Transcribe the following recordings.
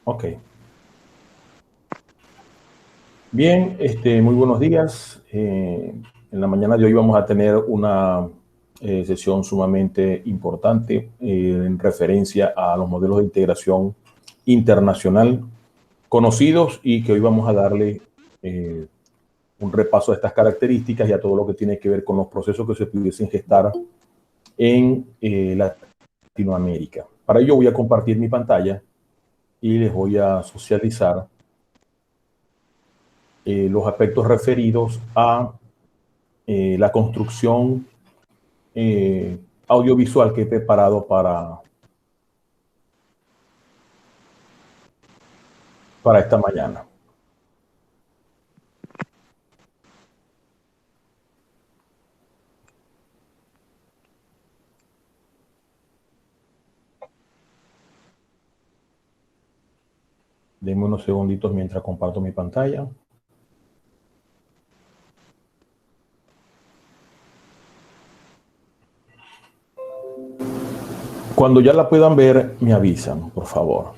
Ok. Bien, muy buenos días. En la mañana de hoy vamos a tener una sesión sumamente importante en referencia a los modelos de integración internacional conocidos y que hoy vamos a darle eh, un repaso a estas características y a todo lo que tiene que ver con los procesos que se pudiesen gestar en Latinoamérica. Para ello voy a compartir mi pantalla y les voy a socializar los aspectos referidos a la construcción audiovisual que he preparado para esta mañana. Denme unos segunditos mientras comparto mi pantalla. Cuando ya la puedan ver, me avisan, por favor.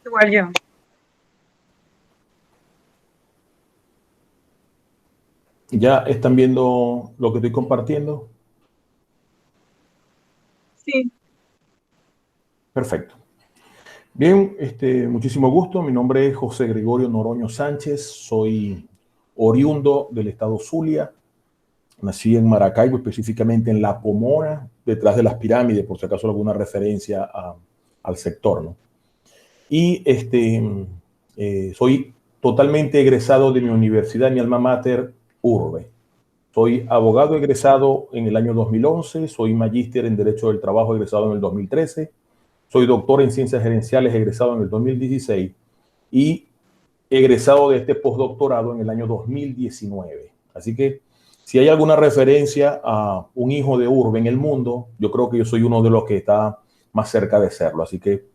Igual yo. ¿Ya están viendo lo que estoy compartiendo? Sí. Perfecto. Bien, muchísimo gusto. Mi nombre es José Gregorio Noroño Sánchez. Soy oriundo del estado Zulia. Nací en Maracaibo, específicamente en La Pomona, detrás de las pirámides, por si acaso alguna referencia al sector, ¿no? Y soy totalmente egresado de mi universidad, mi alma mater, Urbe. Soy abogado egresado en el año 2011, soy magíster en Derecho del Trabajo egresado en el 2013, soy doctor en Ciencias Gerenciales egresado en el 2016 y egresado de este postdoctorado en el año 2019. Así que si hay alguna referencia a un hijo de Urbe en el mundo, yo creo que yo soy uno de los que está más cerca de serlo. Así que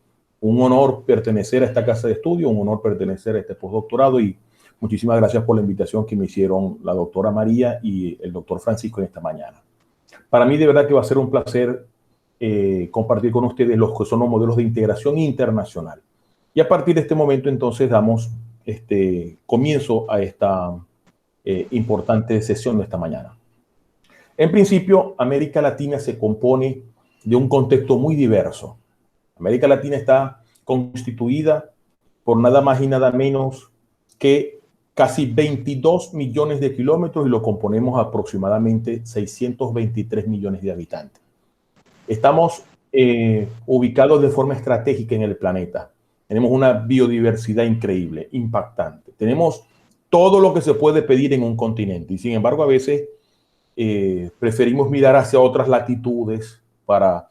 un honor pertenecer a esta casa de estudio, un honor pertenecer a este postdoctorado y muchísimas gracias por la invitación que me hicieron la doctora María y el doctor Francisco en esta mañana. Para mí de verdad que va a ser un placer compartir con ustedes los que son los modelos de integración internacional. Y a partir de este momento entonces damos comienzo a esta importante sesión de esta mañana. En principio, América Latina se compone de un contexto muy diverso. América Latina está constituida por nada más y nada menos que casi 22 millones de kilómetros y lo componemos aproximadamente 623 millones de habitantes. Estamos ubicados de forma estratégica en el planeta. Tenemos una biodiversidad increíble, impactante. Tenemos todo lo que se puede pedir en un continente y sin embargo a veces preferimos mirar hacia otras latitudes para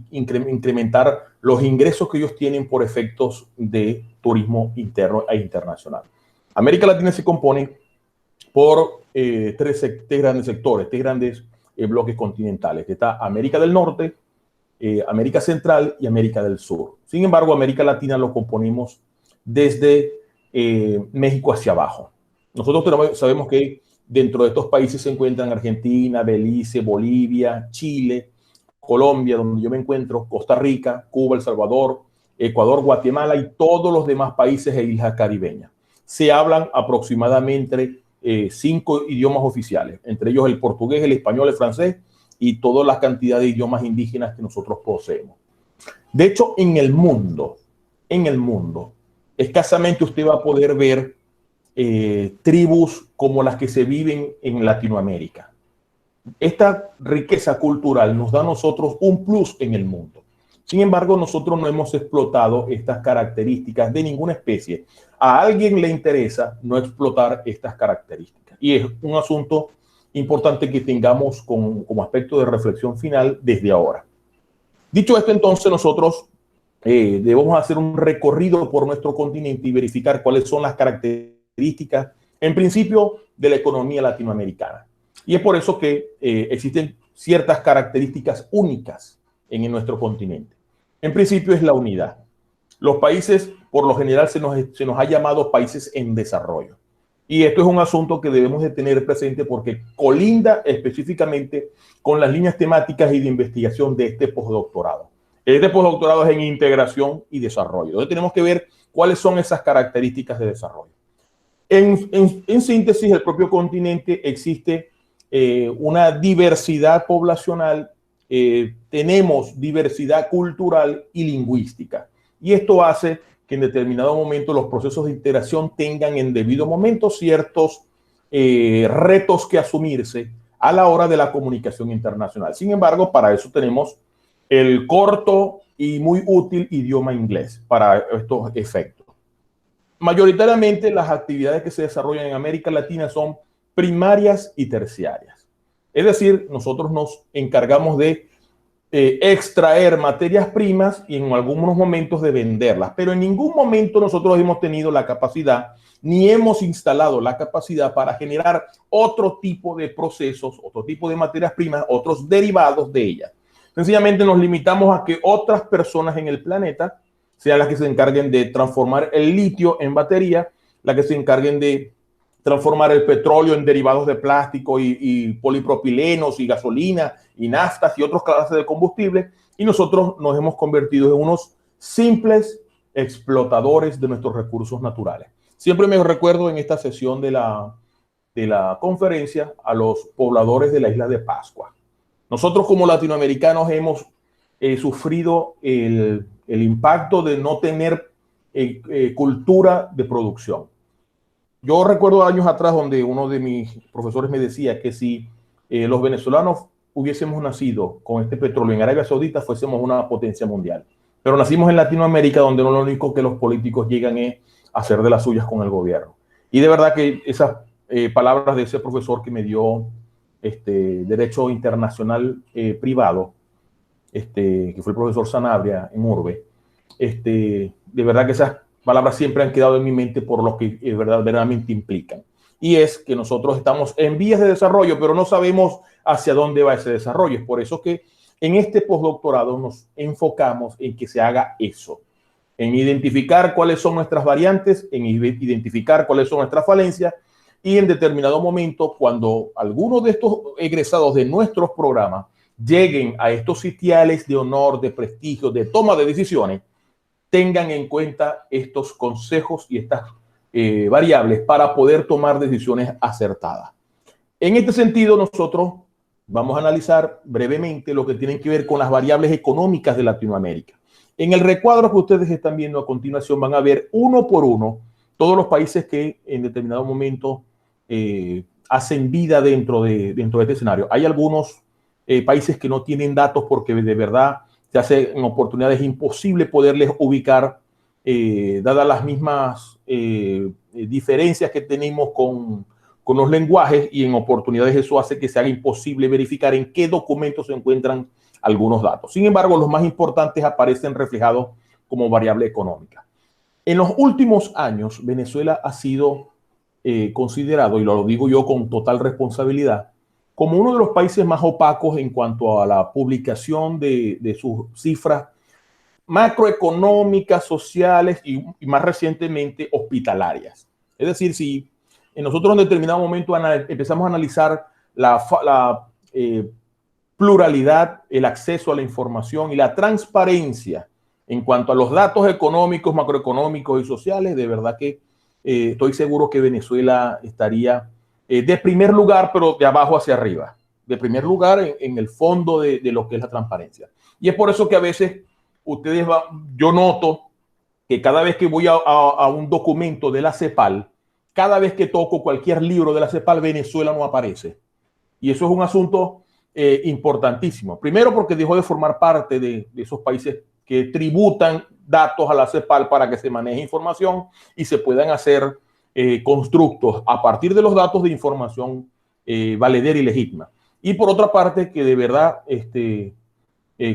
incrementar los ingresos que ellos tienen por efectos de turismo interno e internacional. América Latina se compone por tres grandes sectores, tres grandes bloques continentales, que está América del Norte, América Central y América del Sur. Sin embargo, América Latina lo componemos desde México hacia abajo. Nosotros sabemos que dentro de estos países se encuentran Argentina, Belice, Bolivia, Chile, Colombia, donde yo me encuentro, Costa Rica, Cuba, El Salvador, Ecuador, Guatemala y todos los demás países e islas caribeñas. Se hablan aproximadamente 5 idiomas oficiales, entre ellos el portugués, el español, el francés y toda la cantidad de idiomas indígenas que nosotros poseemos. De hecho, en el mundo, escasamente usted va a poder ver tribus como las que se viven en Latinoamérica. Esta riqueza cultural nos da a nosotros un plus en el mundo. Sin embargo, nosotros no hemos explotado estas características de ninguna especie. A alguien le interesa no explotar estas características. Y es un asunto importante que tengamos como aspecto de reflexión final desde ahora. Dicho esto, entonces nosotros debemos hacer un recorrido por nuestro continente y verificar cuáles son las características, en principio, de la economía latinoamericana. Y es por eso que existen ciertas características únicas en nuestro continente. En principio es la unidad. Los países, por lo general, se nos ha llamado países en desarrollo. Y esto es un asunto que debemos de tener presente porque colinda específicamente con las líneas temáticas y de investigación de este postdoctorado. Este postdoctorado es en integración y desarrollo. Entonces tenemos que ver cuáles son esas características de desarrollo. En síntesis, el propio continente existe una diversidad poblacional, tenemos diversidad cultural y lingüística. Y esto hace que en determinado momento los procesos de integración tengan en debido momento ciertos retos que asumirse a la hora de la comunicación internacional. Sin embargo, para eso tenemos el corto y muy útil idioma inglés para estos efectos. Mayoritariamente las actividades que se desarrollan en América Latina son primarias y terciarias. Es decir, nosotros nos encargamos de extraer materias primas y en algunos momentos de venderlas, pero en ningún momento nosotros hemos tenido la capacidad ni hemos instalado la capacidad para generar otro tipo de procesos, otro tipo de materias primas, otros derivados de ellas. Sencillamente nos limitamos a que otras personas en el planeta sean las que se encarguen de transformar el litio en batería, las que se encarguen de transformar el petróleo en derivados de plástico y polipropilenos y gasolina y naftas y otras clases de combustible, y nosotros nos hemos convertido en unos simples explotadores de nuestros recursos naturales. Siempre me recuerdo en esta sesión de la conferencia a los pobladores de la isla de Pascua. Nosotros como latinoamericanos hemos sufrido el impacto de no tener cultura de producción. Yo recuerdo años atrás donde uno de mis profesores me decía que si los venezolanos hubiésemos nacido con este petróleo en Arabia Saudita, fuésemos una potencia mundial. Pero nacimos en Latinoamérica, donde lo único que los políticos llegan es hacer de las suyas con el gobierno. Y de verdad que esas palabras de ese profesor que me dio Derecho Internacional Privado, que fue el profesor Sanabria en Urbe, de verdad que esas palabras siempre han quedado en mi mente por lo que verdaderamente implican. Y es que nosotros estamos en vías de desarrollo, pero no sabemos hacia dónde va ese desarrollo. Es por eso que en este postdoctorado nos enfocamos en que se haga eso, en identificar cuáles son nuestras variantes, en identificar cuáles son nuestras falencias y en determinado momento, cuando algunos de estos egresados de nuestros programas lleguen a estos sitiales de honor, de prestigio, de toma de decisiones, tengan en cuenta estos consejos y estas variables para poder tomar decisiones acertadas. En este sentido, nosotros vamos a analizar brevemente lo que tiene que ver con las variables económicas de Latinoamérica. En el recuadro que ustedes están viendo a continuación van a ver uno por uno todos los países que en determinado momento hacen vida dentro de este escenario. Hay algunos países que no tienen datos porque de verdad se hace en oportunidades imposible poderles ubicar, dadas las mismas diferencias que tenemos con los lenguajes, y en oportunidades eso hace que sea imposible verificar en qué documentos se encuentran algunos datos. Sin embargo, los más importantes aparecen reflejados como variable económica. En los últimos años, Venezuela ha sido considerado, y lo digo yo con total responsabilidad, como uno de los países más opacos en cuanto a la publicación de sus cifras macroeconómicas, sociales y más recientemente hospitalarias. Es decir, si nosotros en determinado momento empezamos a analizar la pluralidad, el acceso a la información y la transparencia en cuanto a los datos económicos, macroeconómicos y sociales, de verdad que estoy seguro que Venezuela estaría de primer lugar, pero de abajo hacia arriba. De primer lugar en el fondo de lo que es la transparencia. Y es por eso que a veces yo noto que cada vez que voy a un documento de la CEPAL, cada vez que toco cualquier libro de la CEPAL, Venezuela no aparece. Y eso es un asunto importantísimo. Primero porque dejó de formar parte de esos países que tributan datos a la CEPAL para que se maneje información y se puedan hacer constructos a partir de los datos de información valedera y legítima. Y por otra parte, que de verdad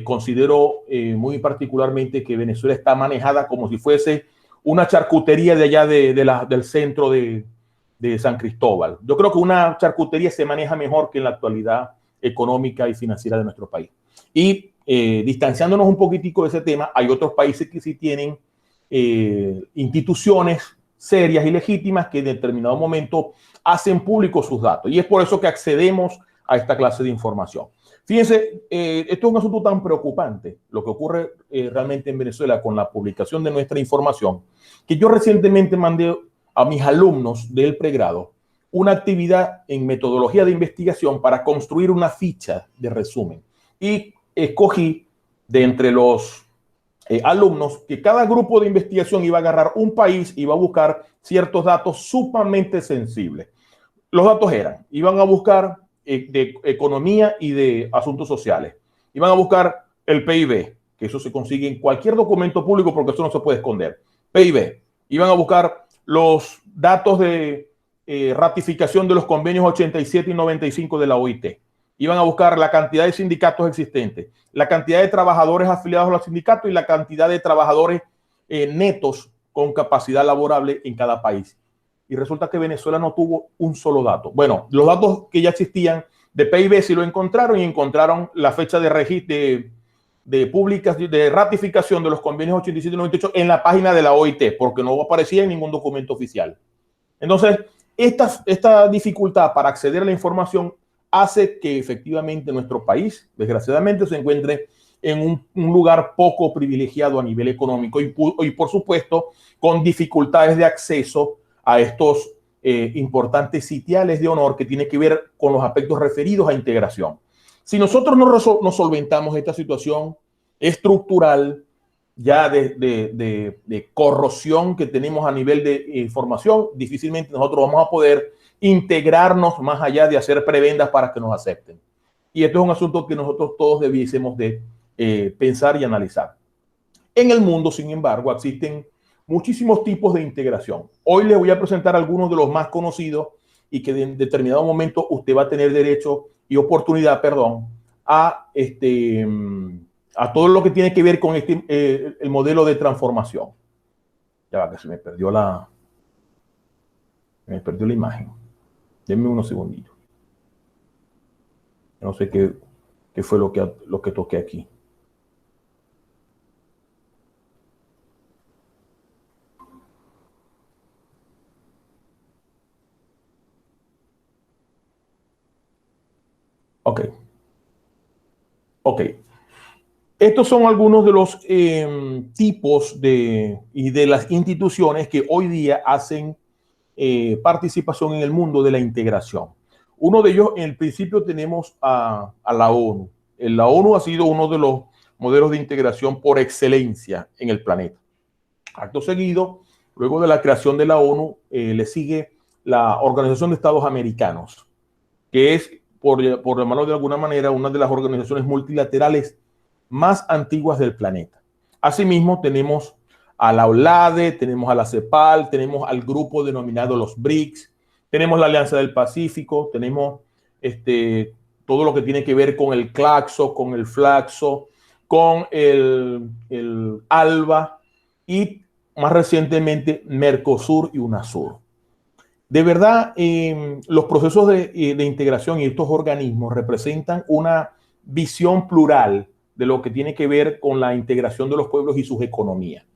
considero muy particularmente que Venezuela está manejada como si fuese una charcutería de allá del centro de San Cristóbal. Yo creo que una charcutería se maneja mejor que en la actualidad económica y financiera de nuestro país. Y distanciándonos un poquitico de ese tema, hay otros países que sí tienen instituciones serias y legítimas que en determinado momento hacen público sus datos. Y es por eso que accedemos a esta clase de información. Fíjense, esto es un asunto tan preocupante, lo que ocurre realmente en Venezuela con la publicación de nuestra información, que yo recientemente mandé a mis alumnos del pregrado una actividad en metodología de investigación para construir una ficha de resumen. Y escogí de entre los alumnos que cada grupo de investigación iba a agarrar un país y iba a buscar ciertos datos sumamente sensibles. Los datos eran, iban a buscar de economía y de asuntos sociales. Iban a buscar el PIB, que eso se consigue en cualquier documento público porque eso no se puede esconder. PIB. Iban a buscar los datos de ratificación de los convenios 87 y 95 de la OIT. Iban a buscar la cantidad de sindicatos existentes, la cantidad de trabajadores afiliados a los sindicatos y la cantidad de trabajadores netos con capacidad laborable en cada país. Y resulta que Venezuela no tuvo un solo dato. Bueno, los datos que ya existían de PIB sí lo encontraron y encontraron la fecha de registro de ratificación de los convenios 87 y 98 en la página de la OIT, porque no aparecía en ningún documento oficial. Entonces, esta dificultad para acceder a la información hace que efectivamente nuestro país, desgraciadamente, se encuentre en un lugar poco privilegiado a nivel económico y por supuesto, con dificultades de acceso a estos importantes sitiales de honor que tiene que ver con los aspectos referidos a integración. Si nosotros no solventamos esta situación estructural ya de corrosión que tenemos a nivel de información, difícilmente nosotros vamos a poder integrarnos más allá de hacer prebendas para que nos acepten. Y esto es un asunto que nosotros todos debiésemos de pensar y analizar. En el mundo, sin embargo, existen muchísimos tipos de integración. Hoy les voy a presentar algunos de los más conocidos y que en determinado momento usted va a tener derecho y oportunidad, a todo lo que tiene que ver con el modelo de transformación. Ya va, que se me perdió la imagen. Denme unos segunditos. No sé qué fue lo que toqué aquí. Ok. Estos son algunos de los tipos y de las instituciones que hoy día hacen participación en el mundo de la integración. Uno de ellos, en el principio, tenemos a la ONU. La ONU ha sido uno de los modelos de integración por excelencia en el planeta. Acto seguido, luego de la creación de la ONU, le sigue la Organización de Estados Americanos, que es, por llamarlo de alguna manera, una de las organizaciones multilaterales más antiguas del planeta. Asimismo, tenemos a la OLADE, tenemos a la CEPAL, tenemos al grupo denominado los BRICS, tenemos la Alianza del Pacífico, tenemos todo lo que tiene que ver con el CLACSO, con el FLACSO, con el ALBA y más recientemente Mercosur y UNASUR. De verdad, los procesos de integración y estos organismos representan una visión plural de lo que tiene que ver con la integración de los pueblos y sus economías.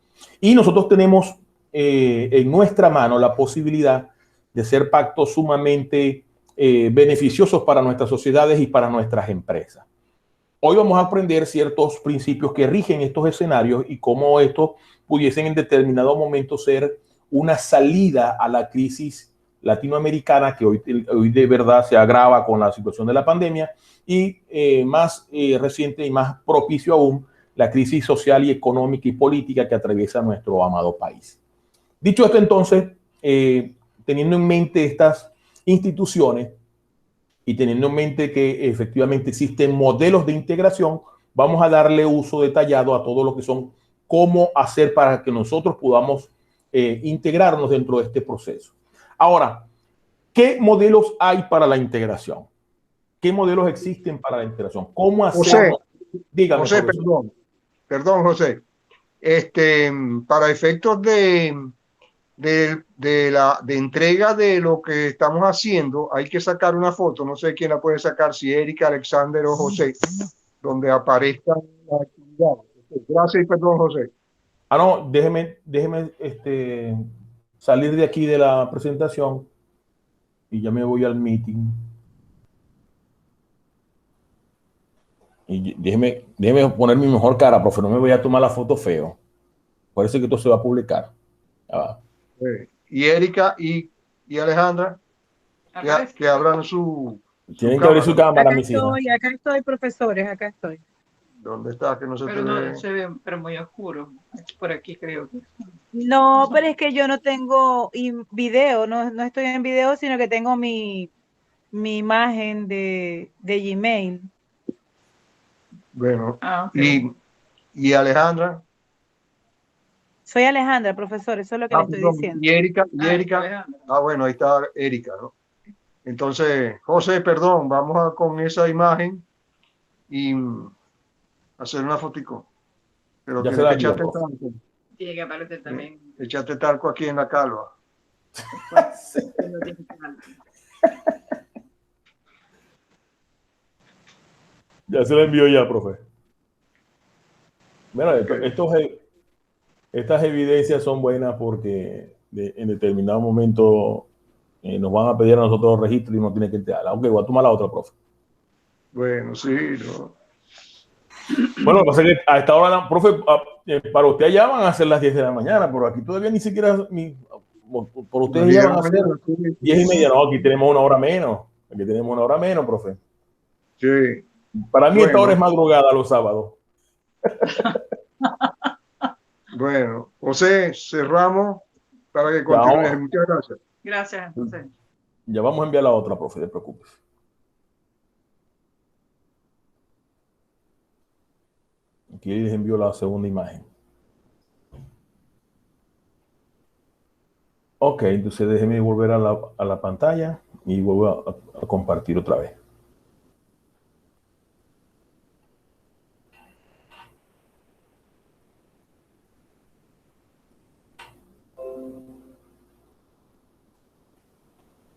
Y nosotros tenemos en nuestra mano la posibilidad de hacer pactos sumamente beneficiosos para nuestras sociedades y para nuestras empresas. Hoy vamos a aprender ciertos principios que rigen estos escenarios y cómo estos pudiesen en determinado momento ser una salida a la crisis latinoamericana que hoy de verdad se agrava con la situación de la pandemia y más reciente y más propicio aún la crisis social y económica y política que atraviesa nuestro amado país. Dicho esto, entonces, teniendo en mente estas instituciones y teniendo en mente que efectivamente existen modelos de integración, vamos a darle uso detallado a todo lo que son cómo hacer para que nosotros podamos integrarnos dentro de este proceso. Ahora, ¿qué modelos hay para la integración? ¿Qué modelos existen para la integración? ¿Cómo hacemos? Dígame, José, perdón, José. Para efectos de entrega de lo que estamos haciendo, hay que sacar una foto, no sé quién la puede sacar, si Erika, Alexander o José, donde aparezcan las actividades. Gracias y perdón, José. No, déjeme salir de aquí de la presentación y ya me voy al meeting. Y déjeme poner mi mejor cara, profe, no me voy a tomar la foto feo. Parece que esto se va a publicar. Y Erika y Alejandra, que abran su Tienen que abrir su cámara, acá mis hijas. Acá estoy, profesores, acá estoy. ¿Dónde está? Que no se Pero te no ve. se ve, pero muy oscuro. Por aquí creo que. No, pero es que yo no tengo video, no estoy en video, sino que tengo mi imagen de Gmail. Bueno, Okay. y Alejandra. Soy Alejandra, profesor, eso es lo que le estoy Perdón, diciendo. y Erika. Bueno, ahí está Erika, ¿no? Entonces, José, perdón, vamos con esa imagen y hacer una fotico. Pero Ya tienes que echarte profe. talco. Tiene que aparecer también. Echate talco aquí en la calva. Ya se la envió ya, profe. Mira, estas evidencias son buenas porque en determinado momento nos van a pedir a nosotros registros y no tiene que entrar. Aunque voy a tomar la otra, profe. Bueno, sí, ¿no? Bueno, lo que pasa es que a esta hora, profe, para usted allá van a ser las 10 de la mañana, pero aquí todavía ni siquiera, por ustedes ya van a ser 10:30. No, aquí tenemos una hora menos. Aquí tenemos una hora menos, profe. Sí. Para mí esta hora es madrugada los sábados. Bueno, José, cerramos para que continúes. Muchas gracias. Gracias, José. Ya vamos a enviar la otra, profe, no te preocupes. Aquí les envío la segunda imagen. Ok, entonces déjenme volver a la pantalla y vuelvo a compartir otra vez.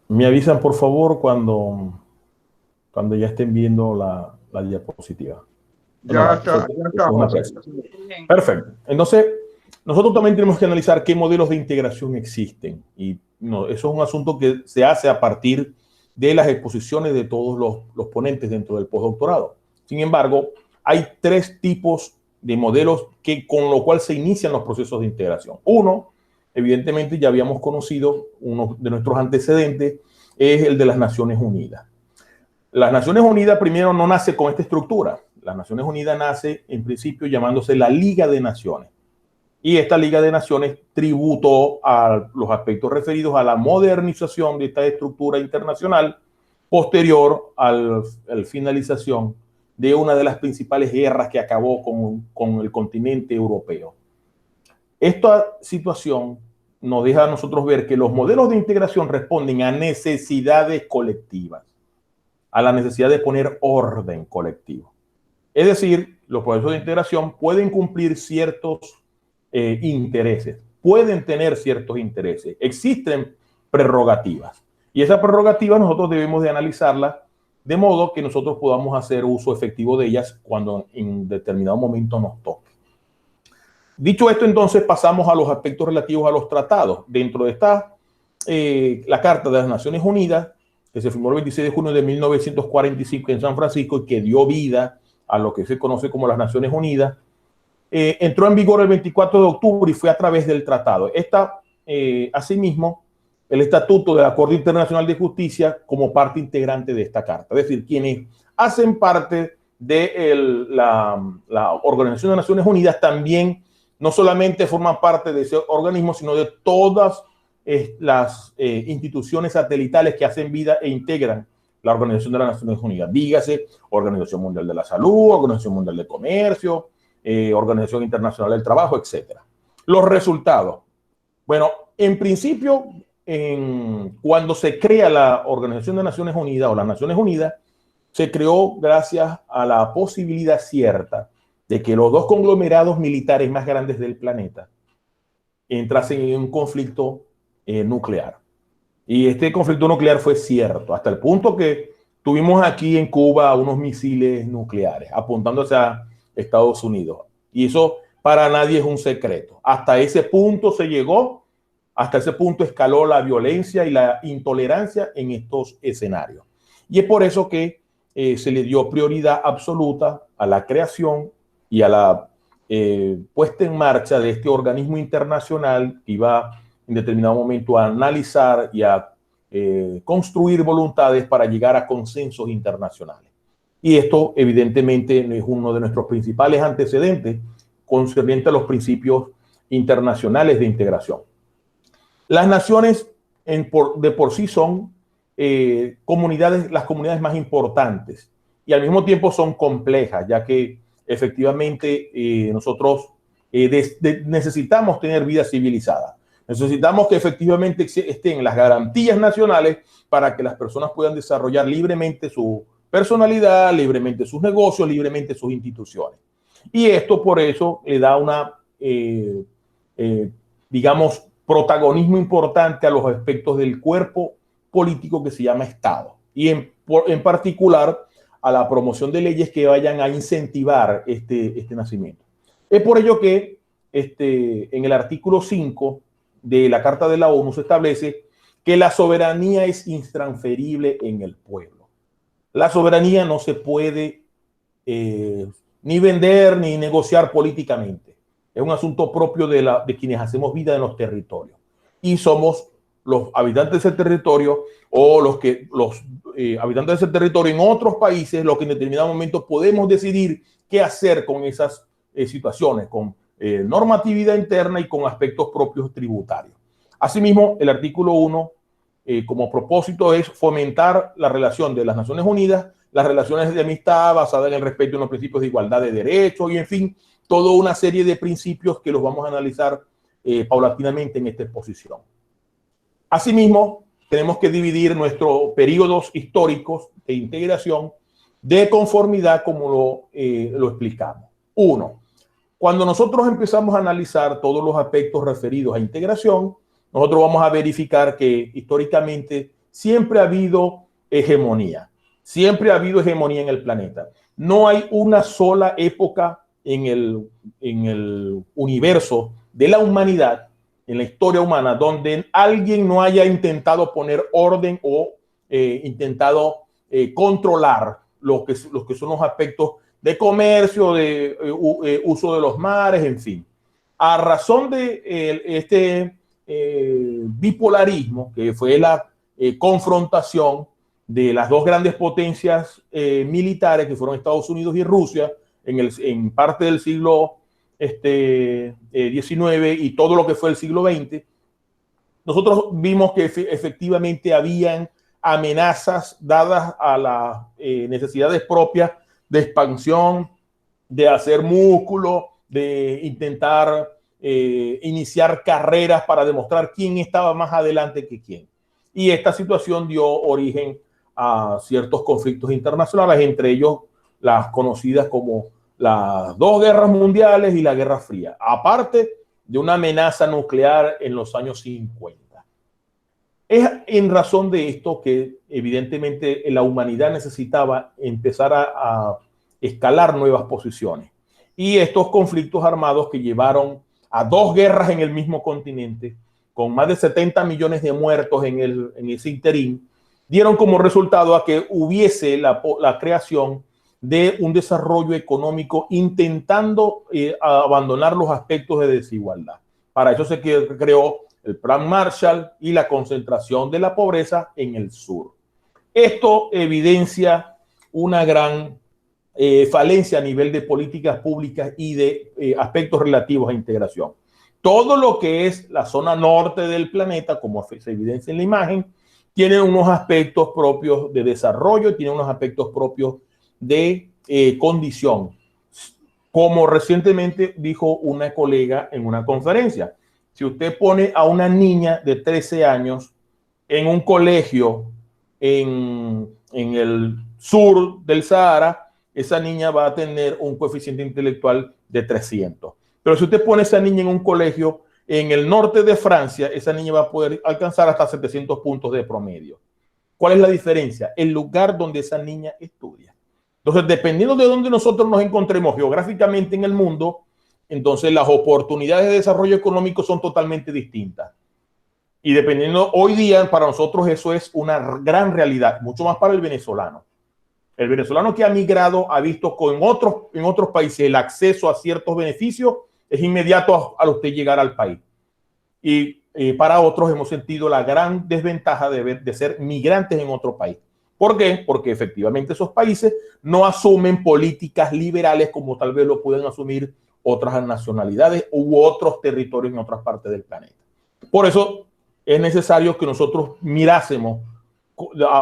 Me avisan, por favor, cuando ya estén viendo la diapositiva. Ya está, José. Perfecto. Entonces, nosotros también tenemos que analizar qué modelos de integración existen. Y eso es un asunto que se hace a partir de las exposiciones de todos los ponentes dentro del postdoctorado. Sin embargo, hay 3 tipos de modelos con lo cual se inician los procesos de integración. Uno, evidentemente ya habíamos conocido, uno de nuestros antecedentes es el de las Naciones Unidas. Las Naciones Unidas primero no nace con esta estructura. Las Naciones Unidas nace en principio llamándose la Liga de Naciones. Y esta Liga de Naciones tributó a los aspectos referidos a la modernización de esta estructura internacional posterior a la finalización de una de las principales guerras que acabó con el continente europeo. Esta situación nos deja a nosotros ver que los modelos de integración responden a necesidades colectivas, a la necesidad de poner orden colectivo. Es decir, los procesos de integración pueden cumplir ciertos intereses, pueden tener ciertos intereses, existen prerrogativas. Y esas prerrogativas nosotros debemos de analizarlas de modo que nosotros podamos hacer uso efectivo de ellas cuando en determinado momento nos toque. Dicho esto, entonces pasamos a los aspectos relativos a los tratados. Dentro de esta, la Carta de las Naciones Unidas, que se firmó el 26 de junio de 1945 en San Francisco y que dio vida a lo que se conoce como las Naciones Unidas, entró en vigor el 24 de octubre y fue a través del tratado. Asimismo, el Estatuto de la Corte Internacional de Justicia como parte integrante de esta carta. Es decir, quienes hacen parte de la Organización de Naciones Unidas también no solamente forman parte de ese organismo, sino de todas las instituciones satelitales que hacen vida e integran la Organización de las Naciones Unidas. Dígase, Organización Mundial de la Salud, Organización Mundial de Comercio, Organización Internacional del Trabajo, etc. Los resultados. Bueno, en principio, cuando se crea la Organización de Naciones Unidas o las Naciones Unidas, se creó gracias a la posibilidad cierta de que los 2 conglomerados militares más grandes del planeta entrasen en un conflicto nuclear. Y este conflicto nuclear fue cierto, hasta el punto que tuvimos aquí en Cuba unos misiles nucleares apuntándose a Estados Unidos. Y eso para nadie es un secreto. Hasta ese punto se llegó hasta ese punto escaló la violencia y la intolerancia en estos escenarios. Y es por eso que se le dio prioridad absoluta a la creación y a la puesta en marcha de este organismo internacional que iba en determinado momento a analizar y a construir voluntades para llegar a consensos internacionales. Y esto evidentemente es uno de nuestros principales antecedentes concerniente a los principios internacionales de integración. Las naciones de por sí son las comunidades más importantes y al mismo tiempo son complejas, ya que efectivamente nosotros necesitamos tener vida civilizada. Necesitamos que efectivamente estén las garantías nacionales para que las personas puedan desarrollar libremente su personalidad, libremente sus negocios, libremente sus instituciones. Y esto por eso le da una, digamos, protagonismo importante a los aspectos del cuerpo político que se llama Estado. Y en particular a la promoción de leyes que vayan a incentivar este nacimiento. Es por ello que en el artículo 5 de la Carta de la ONU se establece que la soberanía es intransferible en el pueblo. La soberanía no se puede ni vender ni negociar políticamente. Es un asunto propio de quienes hacemos vida en los territorios. Y somos los habitantes de ese territorio o los habitantes de ese territorio en otros países los que en determinado momento podemos decidir qué hacer con esas situaciones, con normatividad interna y con aspectos propios tributarios. Asimismo, el artículo 1 como propósito es fomentar la relación de las Naciones Unidas, las relaciones de amistad basadas en el respeto a los principios de igualdad de derechos y, en fin, toda una serie de principios que los vamos a analizar paulatinamente en esta exposición. Asimismo, tenemos que dividir nuestros periodos históricos de integración de conformidad como lo explicamos. Uno, cuando nosotros empezamos a analizar todos los aspectos referidos a integración, nosotros vamos a verificar que históricamente siempre ha habido hegemonía. Siempre ha habido hegemonía en el planeta. No hay una sola época en el universo de la humanidad, en la historia humana, donde alguien no haya intentado poner orden o intentado controlar los que son los aspectos de comercio, de uso de los mares, en fin. A razón de este bipolarismo, que fue la confrontación de las dos grandes potencias militares, que fueron Estados Unidos y Rusia, en parte del siglo XIX y todo lo que fue el siglo XX, nosotros vimos que efectivamente habían amenazas dadas a las necesidades propias de expansión, de hacer músculo, de intentar iniciar carreras para demostrar quién estaba más adelante que quién. Y esta situación dio origen a ciertos conflictos internacionales, entre ellos las conocidas como las dos guerras mundiales y la Guerra Fría, aparte de una amenaza nuclear en los años 50. Es en razón de esto que evidentemente la humanidad necesitaba empezar a escalar nuevas posiciones. Y estos conflictos armados que llevaron a dos guerras en el mismo continente, con más de 70 millones de muertos en ese interín, dieron como resultado a que hubiese la creación de un desarrollo económico intentando abandonar los aspectos de desigualdad. Para eso se creó el Plan Marshall y la concentración de la pobreza en el sur. Esto evidencia una gran falencia a nivel de políticas públicas y de aspectos relativos a integración. Todo lo que es la zona norte del planeta, como se evidencia en la imagen, tiene unos aspectos propios de desarrollo, tiene unos aspectos propios de condición. Como recientemente dijo una colega en una conferencia, si usted pone a una niña de 13 años en un colegio en el sur del Sahara, esa niña va a tener un coeficiente intelectual de 300. Pero si usted pone a esa niña en un colegio en el norte de Francia, esa niña va a poder alcanzar hasta 700 puntos de promedio. ¿Cuál es la diferencia? El lugar donde esa niña estudia. Entonces, dependiendo de dónde nosotros nos encontremos geográficamente en el mundo, entonces las oportunidades de desarrollo económico son totalmente distintas. Y dependiendo, hoy día para nosotros eso es una gran realidad, mucho más para el venezolano. El venezolano que ha migrado ha visto que en otros países el acceso a ciertos beneficios es inmediato al usted llegar al país. Y para otros hemos sentido la gran desventaja de ser migrantes en otro país. ¿Por qué? Porque efectivamente esos países no asumen políticas liberales como tal vez lo pueden asumir otras nacionalidades u otros territorios en otras partes del planeta. Por eso es necesario que nosotros mirásemos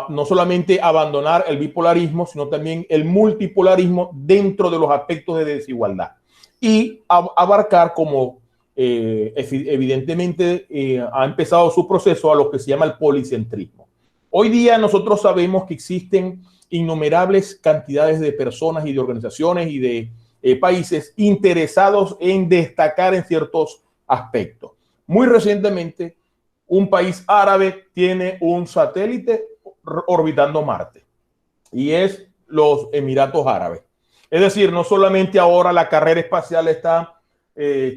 no solamente abandonar el bipolarismo, sino también el multipolarismo dentro de los aspectos de desigualdad y abarcar como evidentemente ha empezado su proceso a lo que se llama el policentrismo. Hoy día nosotros sabemos que existen innumerables cantidades de personas y de organizaciones y de países interesados en destacar en ciertos aspectos. Muy recientemente, un país árabe tiene un satélite orbitando Marte y es los Emiratos Árabes. Es decir, no solamente ahora la carrera espacial está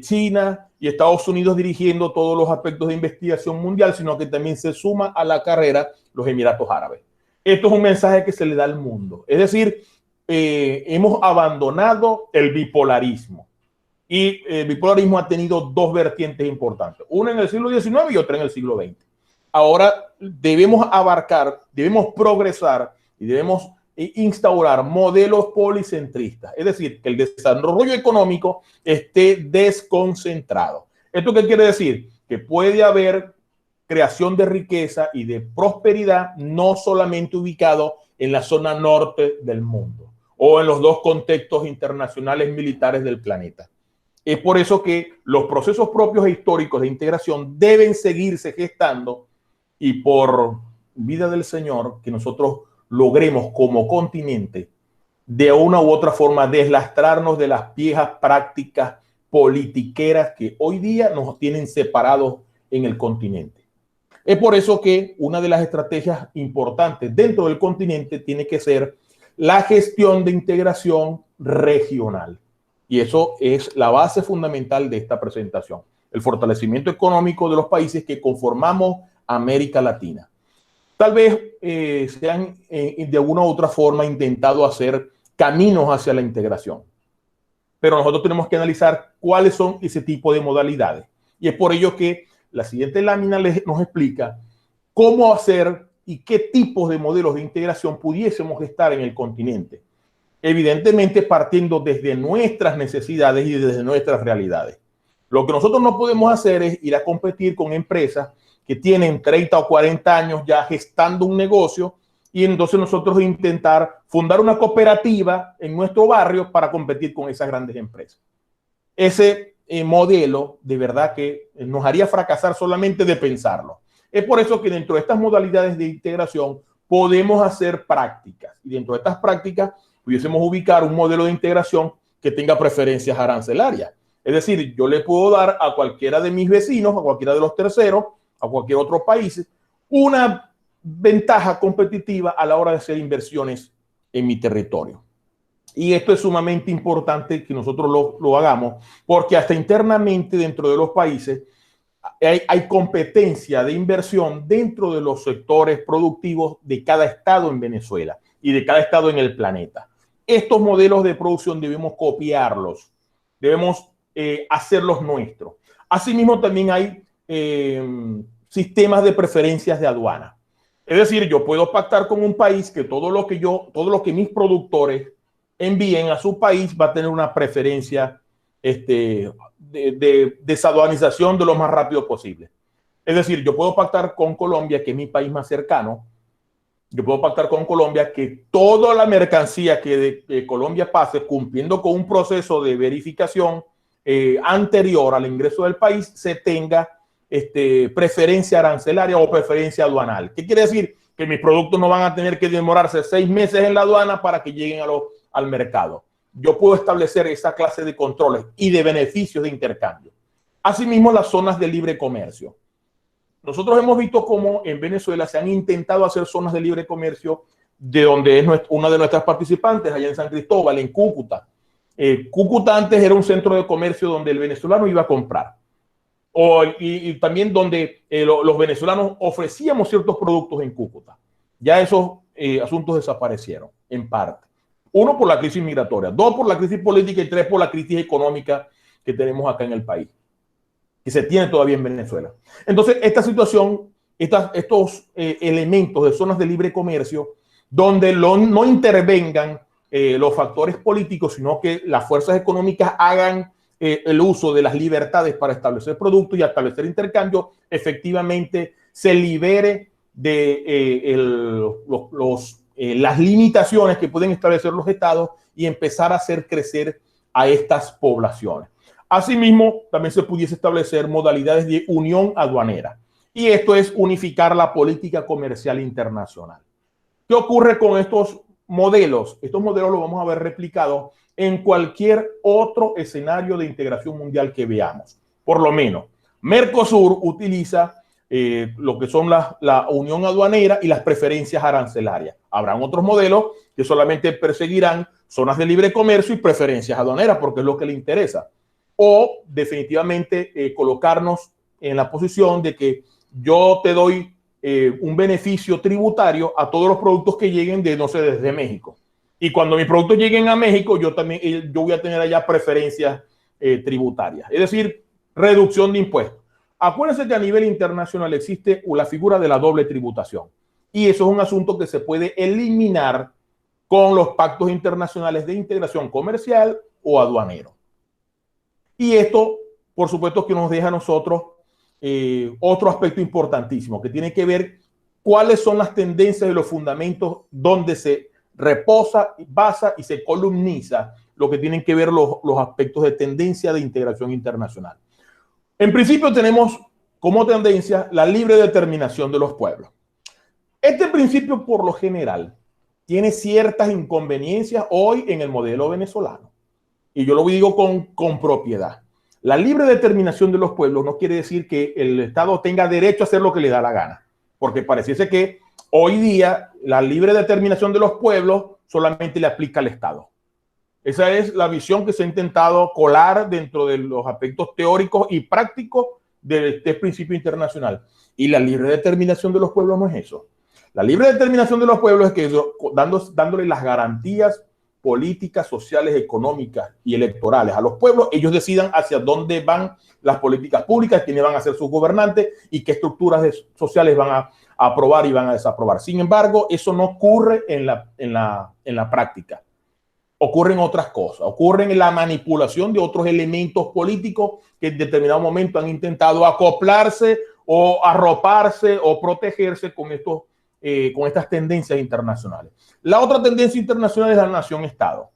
China y Estados Unidos dirigiendo todos los aspectos de investigación mundial, sino que también se suma a la carrera los Emiratos Árabes. Esto es un mensaje que se le da al mundo. Es decir, hemos abandonado el bipolarismo. Y el bipolarismo ha tenido dos vertientes importantes, una en el siglo XIX y otra en el siglo XX. Ahora debemos abarcar, debemos progresar y debemos instaurar modelos policentristas, es decir, que el desarrollo económico esté desconcentrado. ¿Esto qué quiere decir? Que puede haber creación de riqueza y de prosperidad no solamente ubicado en la zona norte del mundo o en los dos contextos internacionales militares del planeta. Es por eso que los procesos propios e históricos de integración deben seguirse gestando y por vida del Señor que nosotros logremos como continente de una u otra forma deslastrarnos de las viejas prácticas politiqueras que hoy día nos tienen separados en el continente. Es por eso que una de las estrategias importantes dentro del continente tiene que ser la gestión de integración regional. Y eso es la base fundamental de esta presentación, el fortalecimiento económico de los países que conformamos América Latina. Tal vez se han de alguna u otra forma intentado hacer caminos hacia la integración, pero nosotros tenemos que analizar cuáles son ese tipo de modalidades. Y es por ello que la siguiente lámina nos explica cómo hacer y qué tipos de modelos de integración pudiésemos gestar en el continente. Evidentemente partiendo desde nuestras necesidades y desde nuestras realidades. Lo que nosotros no podemos hacer es ir a competir con empresas que tienen 30 o 40 años ya gestando un negocio y entonces nosotros intentar fundar una cooperativa en nuestro barrio para competir con esas grandes empresas. Ese modelo de verdad que nos haría fracasar solamente de pensarlo. Es por eso que dentro de estas modalidades de integración podemos hacer prácticas y dentro de estas prácticas pudiésemos ubicar un modelo de integración que tenga preferencias arancelarias. Es decir, yo le puedo dar a cualquiera de mis vecinos, a cualquiera de los terceros, a cualquier otro país, una ventaja competitiva a la hora de hacer inversiones en mi territorio. Y esto es sumamente importante que nosotros lo hagamos, porque hasta internamente dentro de los países hay competencia de inversión dentro de los sectores productivos de cada estado en Venezuela y de cada estado en el planeta. Estos modelos de producción debemos copiarlos, debemos hacerlos nuestros. Asimismo, también hay sistemas de preferencias de aduana. Es decir, yo puedo pactar con un país que todo lo que mis productores envíen a su país va a tener una preferencia de desaduanización de lo más rápido posible. Es decir, yo puedo pactar con Colombia, que es mi país más cercano. Yo puedo pactar con Colombia que toda la mercancía que de Colombia pase cumpliendo con un proceso de verificación anterior al ingreso del país se tenga preferencia arancelaria o preferencia aduanal. ¿Qué quiere decir? Que mis productos no van a tener que demorarse 6 meses en la aduana para que lleguen al mercado. Yo puedo establecer esa clase de controles y de beneficios de intercambio. Asimismo, las zonas de libre comercio. Nosotros hemos visto cómo en Venezuela se han intentado hacer zonas de libre comercio de donde es una de nuestras participantes, allá en San Cristóbal, en Cúcuta. Cúcuta antes era un centro de comercio donde el venezolano iba a comprar. y también donde los venezolanos ofrecíamos ciertos productos en Cúcuta. Ya esos asuntos desaparecieron, en parte. 1, por la crisis migratoria, 2, por la crisis política y 3, por la crisis económica que tenemos acá en el país, que se tiene todavía en Venezuela. Entonces, esta situación, estos elementos de zonas de libre comercio, donde no intervengan los factores políticos, sino que las fuerzas económicas hagan el uso de las libertades para establecer productos y establecer intercambio, efectivamente se libere de las limitaciones que pueden establecer los estados y empezar a hacer crecer a estas poblaciones. Asimismo, también se pudiese establecer modalidades de unión aduanera, y esto es unificar la política comercial internacional. ¿Qué ocurre con estos modelos? Estos modelos los vamos a ver replicados en cualquier otro escenario de integración mundial que veamos. Por lo menos, Mercosur utiliza lo que son la unión aduanera y las preferencias arancelarias. Habrán otros modelos que solamente perseguirán zonas de libre comercio y preferencias aduaneras, porque es lo que le interesa. O definitivamente colocarnos en la posición de que yo te doy un beneficio tributario a todos los productos que lleguen desde México. Y cuando mis productos lleguen a México, yo voy a tener allá preferencias tributarias. Es decir, reducción de impuestos. Acuérdense que a nivel internacional existe la figura de la doble tributación. Y eso es un asunto que se puede eliminar con los pactos internacionales de integración comercial o aduanero. Y esto, por supuesto, que nos deja a nosotros otro aspecto importantísimo, que tiene que ver cuáles son las tendencias y los fundamentos donde se reposa, basa y se columniza lo que tienen que ver los aspectos de tendencia de integración internacional. En principio tenemos como tendencia la libre determinación de los pueblos. Este principio, por lo general, tiene ciertas inconveniencias hoy en el modelo venezolano. Y yo lo digo con propiedad. La libre determinación de los pueblos no quiere decir que el Estado tenga derecho a hacer lo que le da la gana, porque pareciese que hoy día la libre determinación de los pueblos solamente le aplica al Estado. Esa es la visión que se ha intentado colar dentro de los aspectos teóricos y prácticos de este principio internacional. Y la libre determinación de los pueblos no es eso. La libre determinación de los pueblos es que dándole las garantías políticas, sociales, económicas y electorales a los pueblos, ellos decidan hacia dónde van las políticas públicas, quiénes van a ser sus gobernantes y qué estructuras sociales van a aprobar y van a desaprobar. Sin embargo, eso no ocurre en la práctica. Ocurren otras cosas, ocurren en la manipulación de otros elementos políticos que en determinado momento han intentado acoplarse o arroparse o protegerse con estas tendencias internacionales. La otra tendencia internacional es la nación-estado.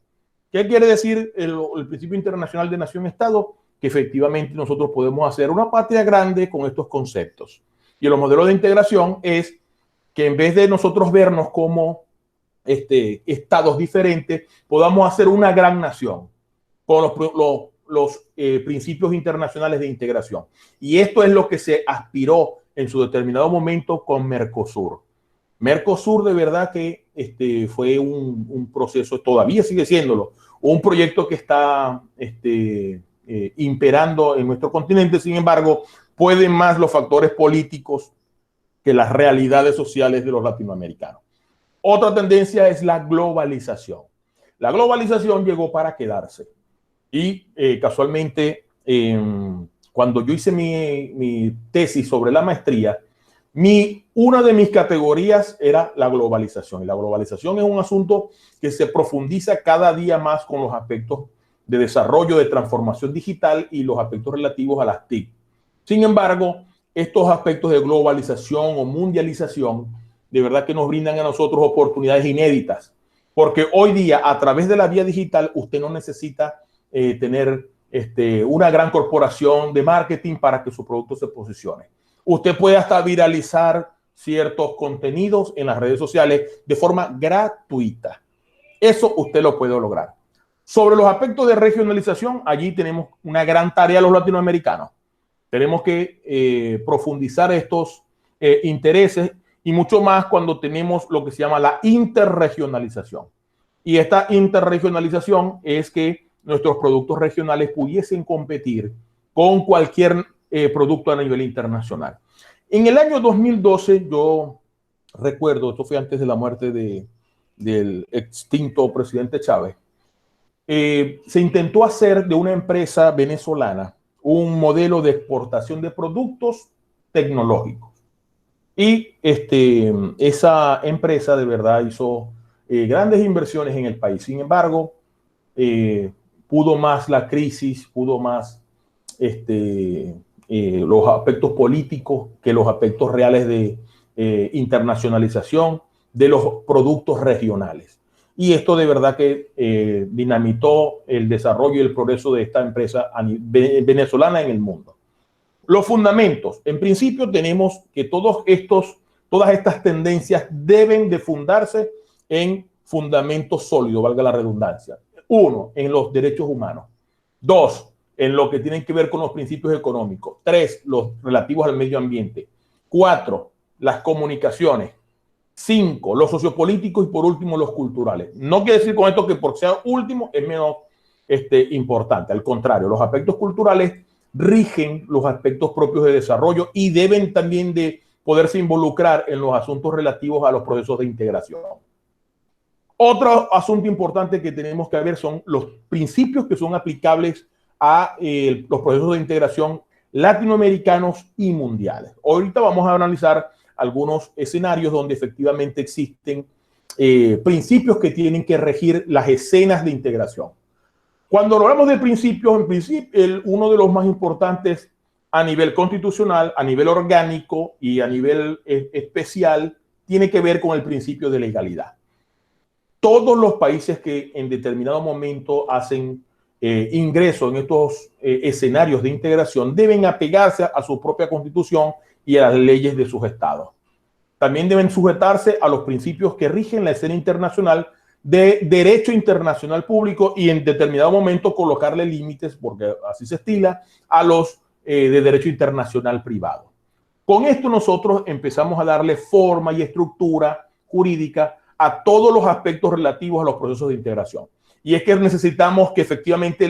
¿Qué quiere decir el principio internacional de nación-estado? Que efectivamente nosotros podemos hacer una patria grande con estos conceptos. Y los modelos de integración es que en vez de nosotros vernos como estados diferentes, podamos hacer una gran nación con los principios internacionales de integración. Y esto es lo que se aspiró en su determinado momento con Mercosur. Mercosur de verdad que fue un proceso, todavía sigue siéndolo, un proyecto que está imperando en nuestro continente. Sin embargo, pueden más los factores políticos que las realidades sociales de los latinoamericanos. Otra tendencia es la globalización. La globalización llegó para quedarse. Y casualmente, cuando yo hice mi tesis sobre la maestría, una de mis categorías era la globalización. Y la globalización es un asunto que se profundiza cada día más con los aspectos de desarrollo, de transformación digital y los aspectos relativos a las TIC. Sin embargo, estos aspectos de globalización o mundialización de verdad que nos brindan a nosotros oportunidades inéditas, porque hoy día a través de la vía digital usted no necesita tener una gran corporación de marketing para que su producto se posicione. Usted puede hasta viralizar ciertos contenidos en las redes sociales de forma gratuita. Eso usted lo puede lograr. Sobre los aspectos de regionalización, allí tenemos una gran tarea los latinoamericanos. Tenemos que profundizar estos intereses y mucho más cuando tenemos lo que se llama la interregionalización. Y esta interregionalización es que nuestros productos regionales pudiesen competir con cualquier producto a nivel internacional. En el año 2012, yo recuerdo, esto fue antes de la muerte del extinto presidente Chávez, se intentó hacer de una empresa venezolana un modelo de exportación de productos tecnológicos. Y esa empresa de verdad hizo grandes inversiones en el país. Sin embargo, pudo más la crisis, pudo más los aspectos políticos que los aspectos reales de internacionalización de los productos regionales. Y esto de verdad que dinamitó el desarrollo y el progreso de esta empresa venezolana en el mundo. Los fundamentos. En principio tenemos que todas estas tendencias deben de fundarse en fundamentos sólidos, valga la redundancia. 1, en los derechos humanos. 2, en lo que tienen que ver con los principios económicos. 3, los relativos al medio ambiente. 4, las comunicaciones. 5, los sociopolíticos y por último los culturales. No quiere decir con esto que por ser último es menos importante. Al contrario, los aspectos culturales rigen los aspectos propios de desarrollo y deben también de poderse involucrar en los asuntos relativos a los procesos de integración. Otro asunto importante que tenemos que ver son los principios que son aplicables a los procesos de integración latinoamericanos y mundiales. Ahorita vamos a analizar algunos escenarios donde efectivamente existen principios que tienen que regir las escenas de integración. Cuando hablamos de principios, en principio, uno de los más importantes a nivel constitucional, a nivel orgánico y a nivel especial, tiene que ver con el principio de legalidad. Todos los países que en determinado momento hacen ingreso en estos escenarios de integración deben apegarse a su propia constitución y a las leyes de sus estados. También deben sujetarse a los principios que rigen la escena internacional de derecho internacional público y en determinado momento colocarle límites, porque así se estila, a los de derecho internacional privado. Con esto nosotros empezamos a darle forma y estructura jurídica a todos los aspectos relativos a los procesos de integración. Y es que necesitamos que efectivamente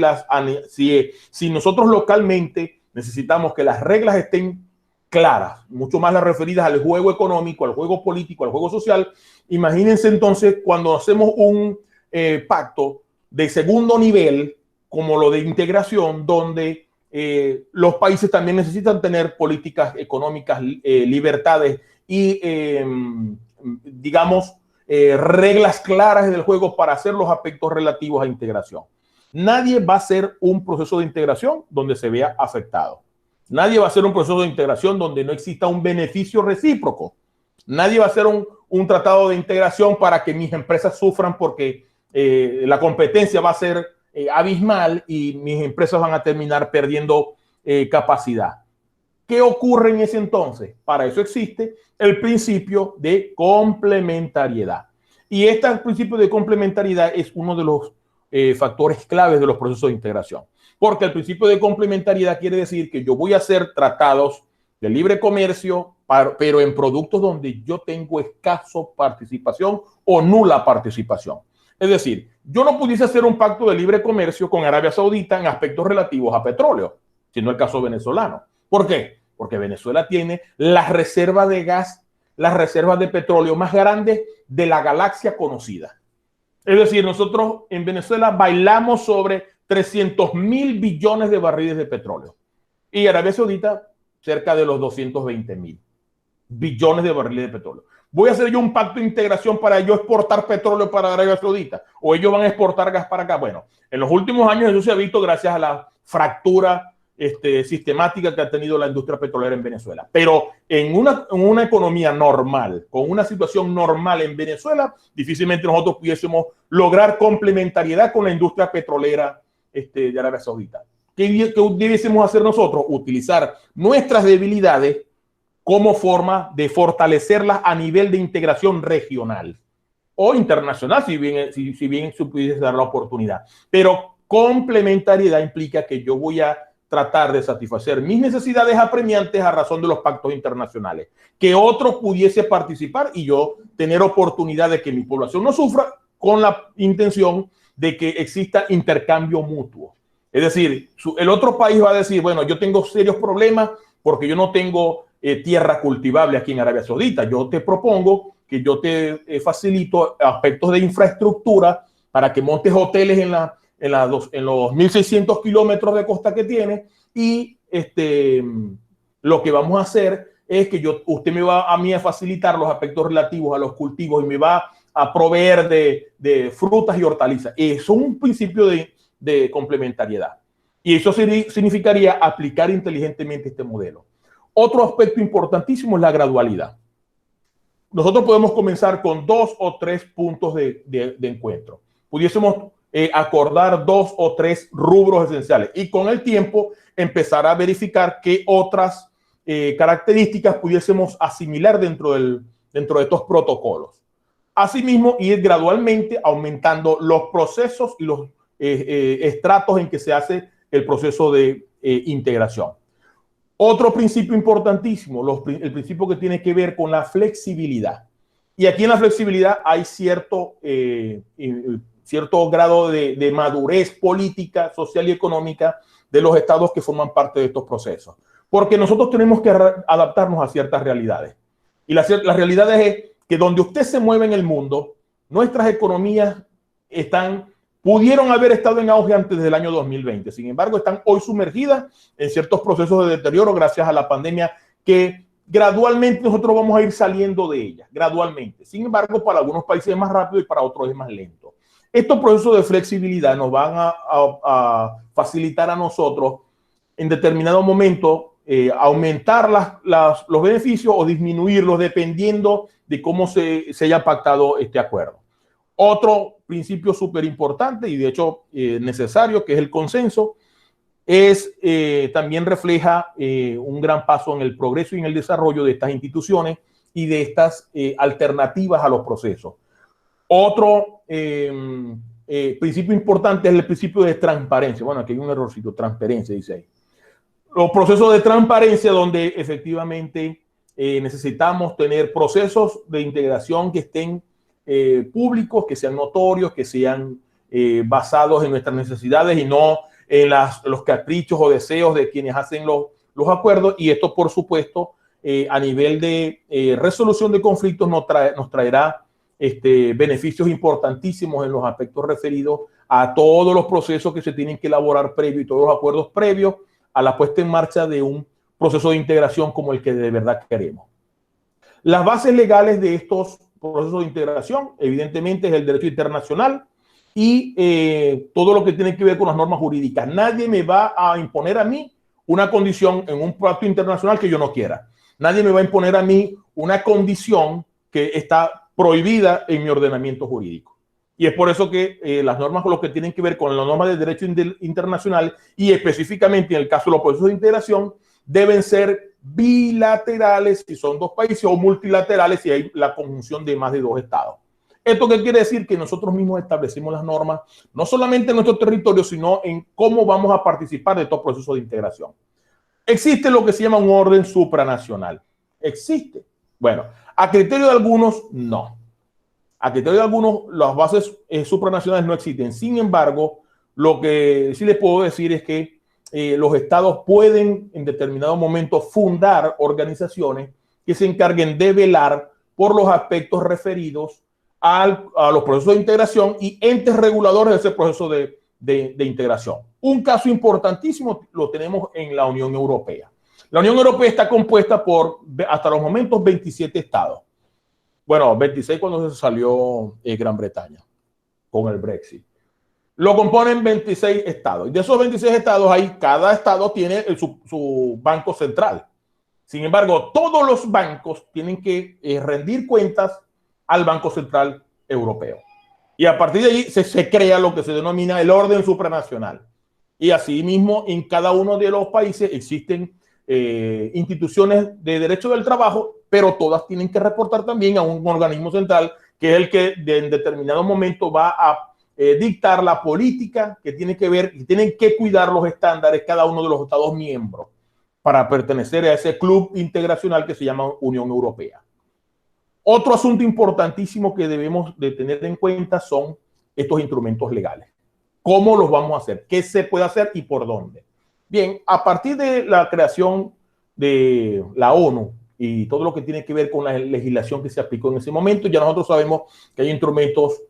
si nosotros localmente necesitamos que las reglas estén claras, mucho más las referidas al juego económico, al juego político, al juego social. Imagínense entonces cuando hacemos un pacto de segundo nivel, como lo de integración, donde los países también necesitan tener políticas económicas, libertades y, digamos, reglas claras del juego para hacer los aspectos relativos a integración. Nadie va a hacer un proceso de integración donde se vea afectado. Nadie va a hacer un proceso de integración donde no exista un beneficio recíproco. Nadie va a hacer un tratado de integración para que mis empresas sufran porque la competencia va a ser abismal y mis empresas van a terminar perdiendo capacidad. ¿Qué ocurre en ese entonces? Para eso existe el principio de complementariedad. Y este principio de complementariedad es uno de los factores claves de los procesos de integración. Porque el principio de complementariedad quiere decir que yo voy a hacer tratados de libre comercio, pero en productos donde yo tengo escaso participación o nula participación. Es decir, yo no pudiese hacer un pacto de libre comercio con Arabia Saudita en aspectos relativos a petróleo, sino el caso venezolano. ¿Por qué? Porque Venezuela tiene las reservas de gas, las reservas de petróleo más grandes de la galaxia conocida. Es decir, nosotros en Venezuela bailamos sobre 300.000 billones de barriles de petróleo. Y Arabia Saudita, cerca de los 220.000 billones de barriles de petróleo. ¿Voy a hacer yo un pacto de integración para yo exportar petróleo para Arabia Saudita? ¿O ellos van a exportar gas para acá? Bueno, en los últimos años eso se ha visto gracias a la fractura sistemática que ha tenido la industria petrolera en Venezuela. Pero en una economía normal, con una situación normal en Venezuela, difícilmente nosotros pudiésemos lograr complementariedad con la industria petrolera de Arabia Saudita. ¿Qué debiésemos hacer nosotros? Utilizar nuestras debilidades como forma de fortalecerlas a nivel de integración regional o internacional, si bien se pudiese dar la oportunidad. Pero complementariedad implica que yo voy a tratar de satisfacer mis necesidades apremiantes a razón de los pactos internacionales, que otro pudiese participar y yo tener oportunidad de que mi población no sufra, con la intención de que exista intercambio mutuo. Es decir, el otro país va a decir, bueno, yo tengo serios problemas porque yo no tengo tierra cultivable aquí en Arabia Saudita. Yo te propongo que yo te facilito aspectos de infraestructura para que montes hoteles en los 1.600 kilómetros de costa que tiene, y lo que vamos a hacer es que usted me va a mí a facilitar los aspectos relativos a los cultivos y me va a proveer de frutas y hortalizas. Eso es un principio de complementariedad. Y eso significaría aplicar inteligentemente este modelo. Otro aspecto importantísimo es la gradualidad. Nosotros podemos comenzar con 2 o 3 puntos de encuentro. Pudiésemos acordar 2 o 3 rubros esenciales y con el tiempo empezar a verificar qué otras características pudiésemos asimilar dentro de estos protocolos. Asimismo, ir gradualmente aumentando los procesos y los estratos en que se hace el proceso de integración. Otro principio importantísimo, el principio que tiene que ver con la flexibilidad. Y aquí en la flexibilidad hay cierto grado de madurez política, social y económica de los estados que forman parte de estos procesos. Porque nosotros tenemos que adaptarnos a ciertas realidades. Y la realidad es que donde usted se mueve en el mundo, nuestras economías pudieron haber estado en auge antes del año 2020. Sin embargo, están hoy sumergidas en ciertos procesos de deterioro gracias a la pandemia, que gradualmente nosotros vamos a ir saliendo de ella, gradualmente. Sin embargo, para algunos países es más rápido y para otros es más lento. Estos procesos de flexibilidad nos van a facilitar a nosotros en determinado momento aumentar los beneficios o disminuirlos dependiendo de cómo se haya pactado este acuerdo. Otro principio súper importante y de hecho necesario, que es el consenso, también refleja un gran paso en el progreso y en el desarrollo de estas instituciones y de estas alternativas a los procesos. Otro principio importante es el principio de transparencia. Bueno, aquí hay un errorcito, transparencia, dice ahí. Los procesos de transparencia donde efectivamente necesitamos tener procesos de integración que estén públicos, que sean notorios, que sean basados en nuestras necesidades y no en los caprichos o deseos de quienes hacen los acuerdos. Y esto, por supuesto, a nivel de resolución de conflictos nos traerá beneficios importantísimos en los aspectos referidos a todos los procesos que se tienen que elaborar previo y todos los acuerdos previos a la puesta en marcha de un proceso de integración como el que de verdad queremos. Las bases legales de estos procesos de integración, evidentemente, es el derecho internacional y todo lo que tiene que ver con las normas jurídicas. Nadie me va a imponer a mí una condición en un pacto internacional que yo no quiera. Nadie me va a imponer a mí una condición que está prohibida en mi ordenamiento jurídico. Y es por eso que las normas, lo que tienen que ver con las normas de derecho internacional y específicamente en el caso de los procesos de integración, deben ser bilaterales si son 2 países o multilaterales si hay la conjunción de más de 2 estados. ¿Esto qué quiere decir? Que nosotros mismos establecemos las normas, no solamente en nuestro territorio, sino en cómo vamos a participar de estos procesos de integración. Existe lo que se llama un orden supranacional. ¿Existe? Bueno, a criterio de algunos, no. A criterio de algunos, las bases supranacionales no existen. Sin embargo, lo que sí les puedo decir es que los estados pueden en determinado momento fundar organizaciones que se encarguen de velar por los aspectos referidos a los procesos de integración y entes reguladores de ese proceso de integración. Un caso importantísimo lo tenemos en la Unión Europea. La Unión Europea está compuesta por, hasta los momentos, 27 estados. Bueno, 26 cuando se salió Gran Bretaña con el Brexit. Lo componen 26 estados. Y de esos 26 estados, cada estado tiene su banco central. Sin embargo, todos los bancos tienen que rendir cuentas al Banco Central Europeo. Y a partir de allí se crea lo que se denomina el orden supranacional. Y asimismo, en cada uno de los países existen instituciones de derecho del trabajo, pero todas tienen que reportar también a un organismo central que es el que en determinado momento va a dictar la política que tiene que ver y tienen que cuidar los estándares cada uno de los estados miembros para pertenecer a ese club integracional que se llama Unión Europea. Otro asunto importantísimo que debemos de tener en cuenta son estos instrumentos legales. ¿Cómo los vamos a hacer? ¿Qué se puede hacer y por dónde? Bien, a partir de la creación de la ONU y todo lo que tiene que ver con la legislación que se aplicó en ese momento, ya nosotros sabemos que hay instrumentos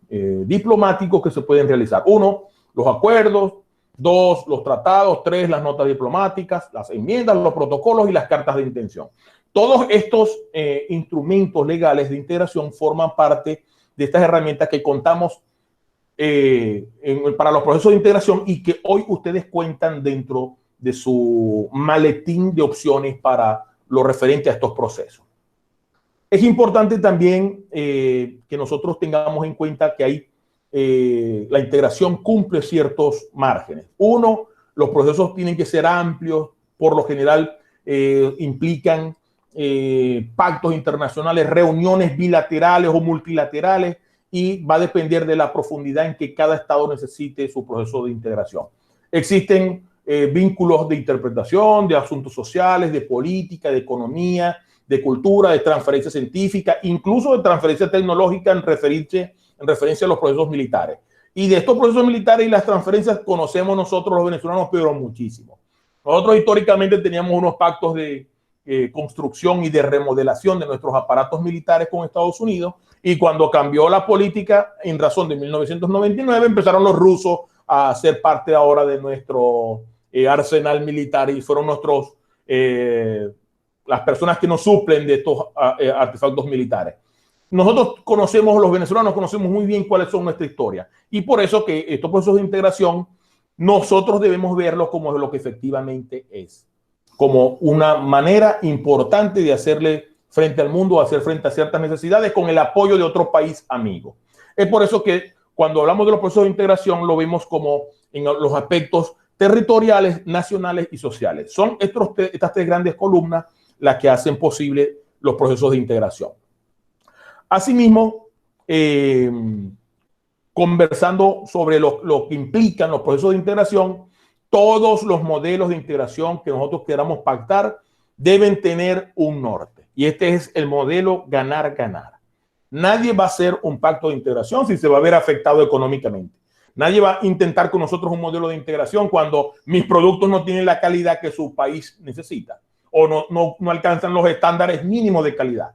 diplomáticos que se pueden realizar. 1, los acuerdos; 2, los tratados; 3, las notas diplomáticas; las enmiendas, los protocolos y las cartas de intención. Todos estos instrumentos legales de integración forman parte de estas herramientas que contamos para los procesos de integración y que hoy ustedes cuentan dentro de su maletín de opciones para lo referente a estos procesos. Es importante también que nosotros tengamos en cuenta que hay la integración cumple ciertos márgenes. 1, los procesos tienen que ser amplios, por lo general implican pactos internacionales, reuniones bilaterales o multilaterales, y va a depender de la profundidad en que cada estado necesite su proceso de integración. Existen vínculos de interpretación, de asuntos sociales, de política, de economía, de cultura, de transferencia científica, incluso de transferencia tecnológica en referencia a los procesos militares. Y de estos procesos militares y las transferencias conocemos nosotros los venezolanos, pero muchísimo. Nosotros históricamente teníamos unos pactos de construcción y de remodelación de nuestros aparatos militares con Estados Unidos, y cuando cambió la política en razón de 1999 empezaron los rusos a ser parte ahora de nuestro arsenal militar, y fueron las personas que nos suplen de estos artefactos militares. Nosotros conocemos, los venezolanos conocemos muy bien cuáles son nuestra historia, y por eso que estos procesos de integración nosotros debemos verlos como lo que efectivamente es, como una manera importante de hacerle frente al mundo, hacer frente a ciertas necesidades con el apoyo de otro país amigo. Es por eso que cuando hablamos de los procesos de integración lo vemos como en los aspectos territoriales, nacionales y sociales. Son estas 3 grandes columnas las que hacen posible los procesos de integración. Asimismo, conversando sobre lo que implican los procesos de integración, todos los modelos de integración que nosotros queramos pactar deben tener un norte. Y este es el modelo ganar-ganar. Nadie va a hacer un pacto de integración si se va a ver afectado económicamente. Nadie va a intentar con nosotros un modelo de integración cuando mis productos no tienen la calidad que su país necesita o no alcanzan los estándares mínimos de calidad.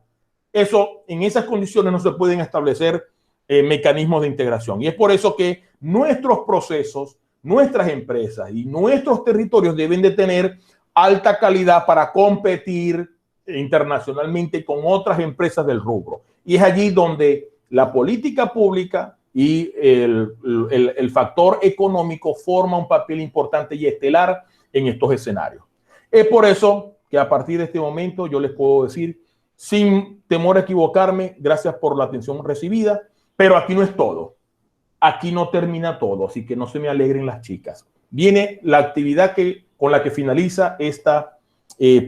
En esas condiciones no se pueden establecer mecanismos de integración. Y es por eso que nuestros procesos, nuestras empresas y nuestros territorios deben de tener alta calidad para competir internacionalmente con otras empresas del rubro. Y es allí donde la política pública y el factor económico forma un papel importante y estelar en estos escenarios. Es por eso que a partir de este momento yo les puedo decir, sin temor a equivocarme, gracias por la atención recibida, pero aquí no es todo. Aquí no termina todo, así que no se me alegren las chicas. Viene la actividad con la que finaliza esta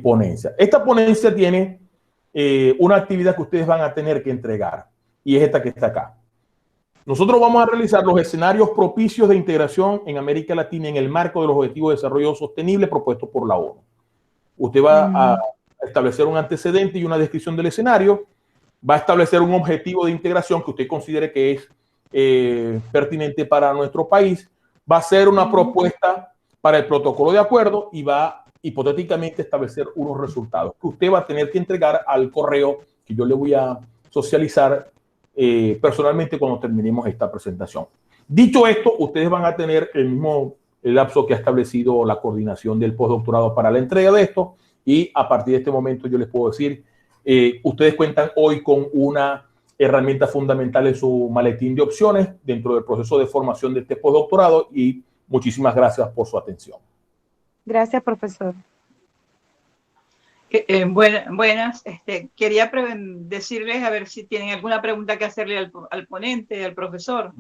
ponencia. Esta ponencia tiene una actividad que ustedes van a tener que entregar, y es esta que está acá. Nosotros vamos a realizar los escenarios propicios de integración en América Latina en el marco de los Objetivos de Desarrollo Sostenible propuestos por la ONU. Usted va a establecer un antecedente y una descripción del escenario, va a establecer un objetivo de integración que usted considere que es pertinente para nuestro país, va a hacer una propuesta para el protocolo de acuerdo y va hipotéticamente establecer unos resultados que usted va a tener que entregar al correo que yo le voy a socializar personalmente cuando terminemos esta presentación. Dicho esto, ustedes van a tener el mismo lapso que ha establecido la coordinación del postdoctorado para la entrega de esto, y a partir de este momento yo les puedo decir, ustedes cuentan hoy con una herramienta fundamental en su maletín de opciones dentro del proceso de formación de este postdoctorado, y muchísimas gracias por su atención. Gracias, profesor. Buenas. Quería decirles a ver si tienen alguna pregunta que hacerle al ponente, al profesor.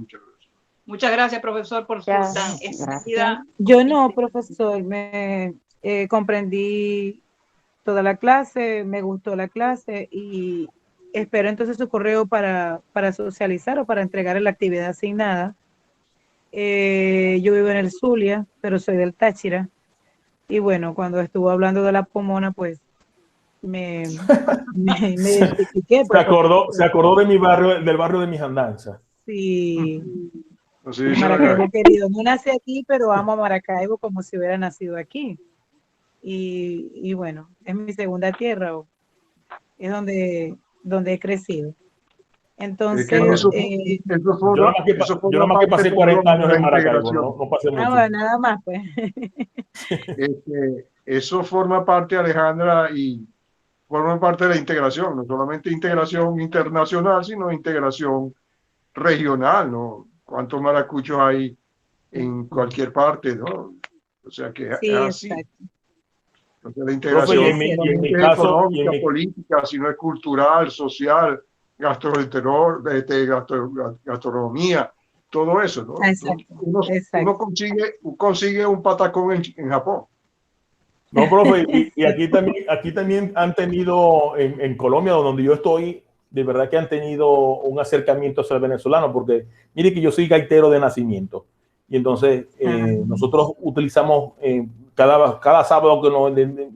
Muchas gracias, profesor, por su tan extendida. Yo no, profesor, me comprendí toda la clase, me gustó la clase y espero entonces su correo para socializar o para entregar la actividad asignada. Yo vivo en el Zulia, pero soy del Táchira. Y bueno, cuando estuvo hablando de la Pomona, pues me identifiqué. Se acordó de mi barrio, del barrio de mis andanzas. Sí. Así dice la Maracaibo gaita. querido. No nací aquí, pero amo a Maracaibo como si hubiera nacido aquí. Y bueno, es mi segunda tierra, es donde he crecido. Es que Entonces, eso Yo forma nada más que parte pasé también 40 de años la en Maracaibo, integración. no pasé mucho. bueno, nada más, pues. Eso forma parte, Alejandra, y forma parte de la integración, no solamente integración internacional, sino integración regional, ¿no? ¿Cuántos maracuchos hay en cualquier parte, ¿no? O sea que es Sí, así. exacto. Entonces, la Profe, Sí, integración es no cierto. y en mi solamente es caso, económica, política, sino es cultural, social, gastronomía, todo eso, ¿no? Exacto, Uno exacto. consigue un patacón en Japón. no, profe, y aquí también han tenido, en Colombia, donde yo estoy, de verdad que han tenido un acercamiento hacia el venezolano, porque mire que yo soy gaitero de nacimiento, y entonces nosotros utilizamos cada sábado que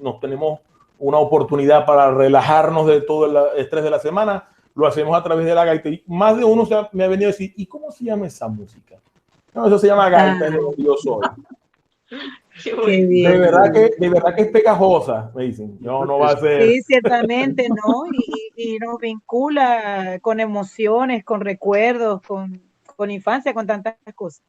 nos tenemos una oportunidad para relajarnos de todo el estrés de la semana, lo hacemos a través de la gaita, y más de uno me ha venido a decir, ¿y cómo se llama esa música? No, eso se llama gaita, es de donde yo soy. Qué Qué bueno. bien. De verdad que es pegajosa, me dicen. No va a ser. Sí, ciertamente, ¿no? Y nos vincula con emociones, con recuerdos, con infancia, con tantas cosas.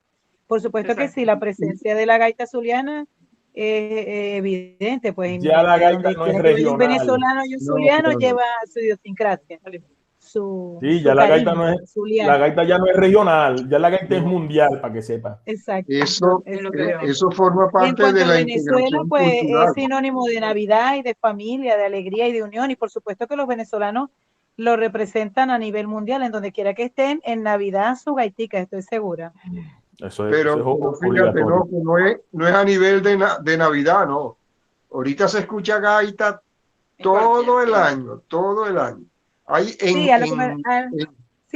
Por supuesto que Exacto. sí, la presencia de la gaita zuliana es evidente, pues Ya la gaita donde no es quiera que vaya un regional. venezolano y un No, zuliano no, no. lleva su idiosincrasia, Sí, su ya la gaita no cariño es. La zuliano. gaita ya no es regional. Ya la gaita es No. mundial, para que sepa. Exacto, Es lo que veo. Eso forma Y en parte de cuanto a la Venezuela, integración pues es cultural. sinónimo de Navidad y de familia, de alegría y de unión. Y por supuesto que los venezolanos lo representan a nivel mundial, en donde quiera que estén, en Navidad su gaitica, estoy segura. Eso es Pero fíjate, obligatorio. ¿no? Que no es a nivel de Navidad, no. Ahorita se escucha gaita todo el año, todo el año. Hay Sí, sí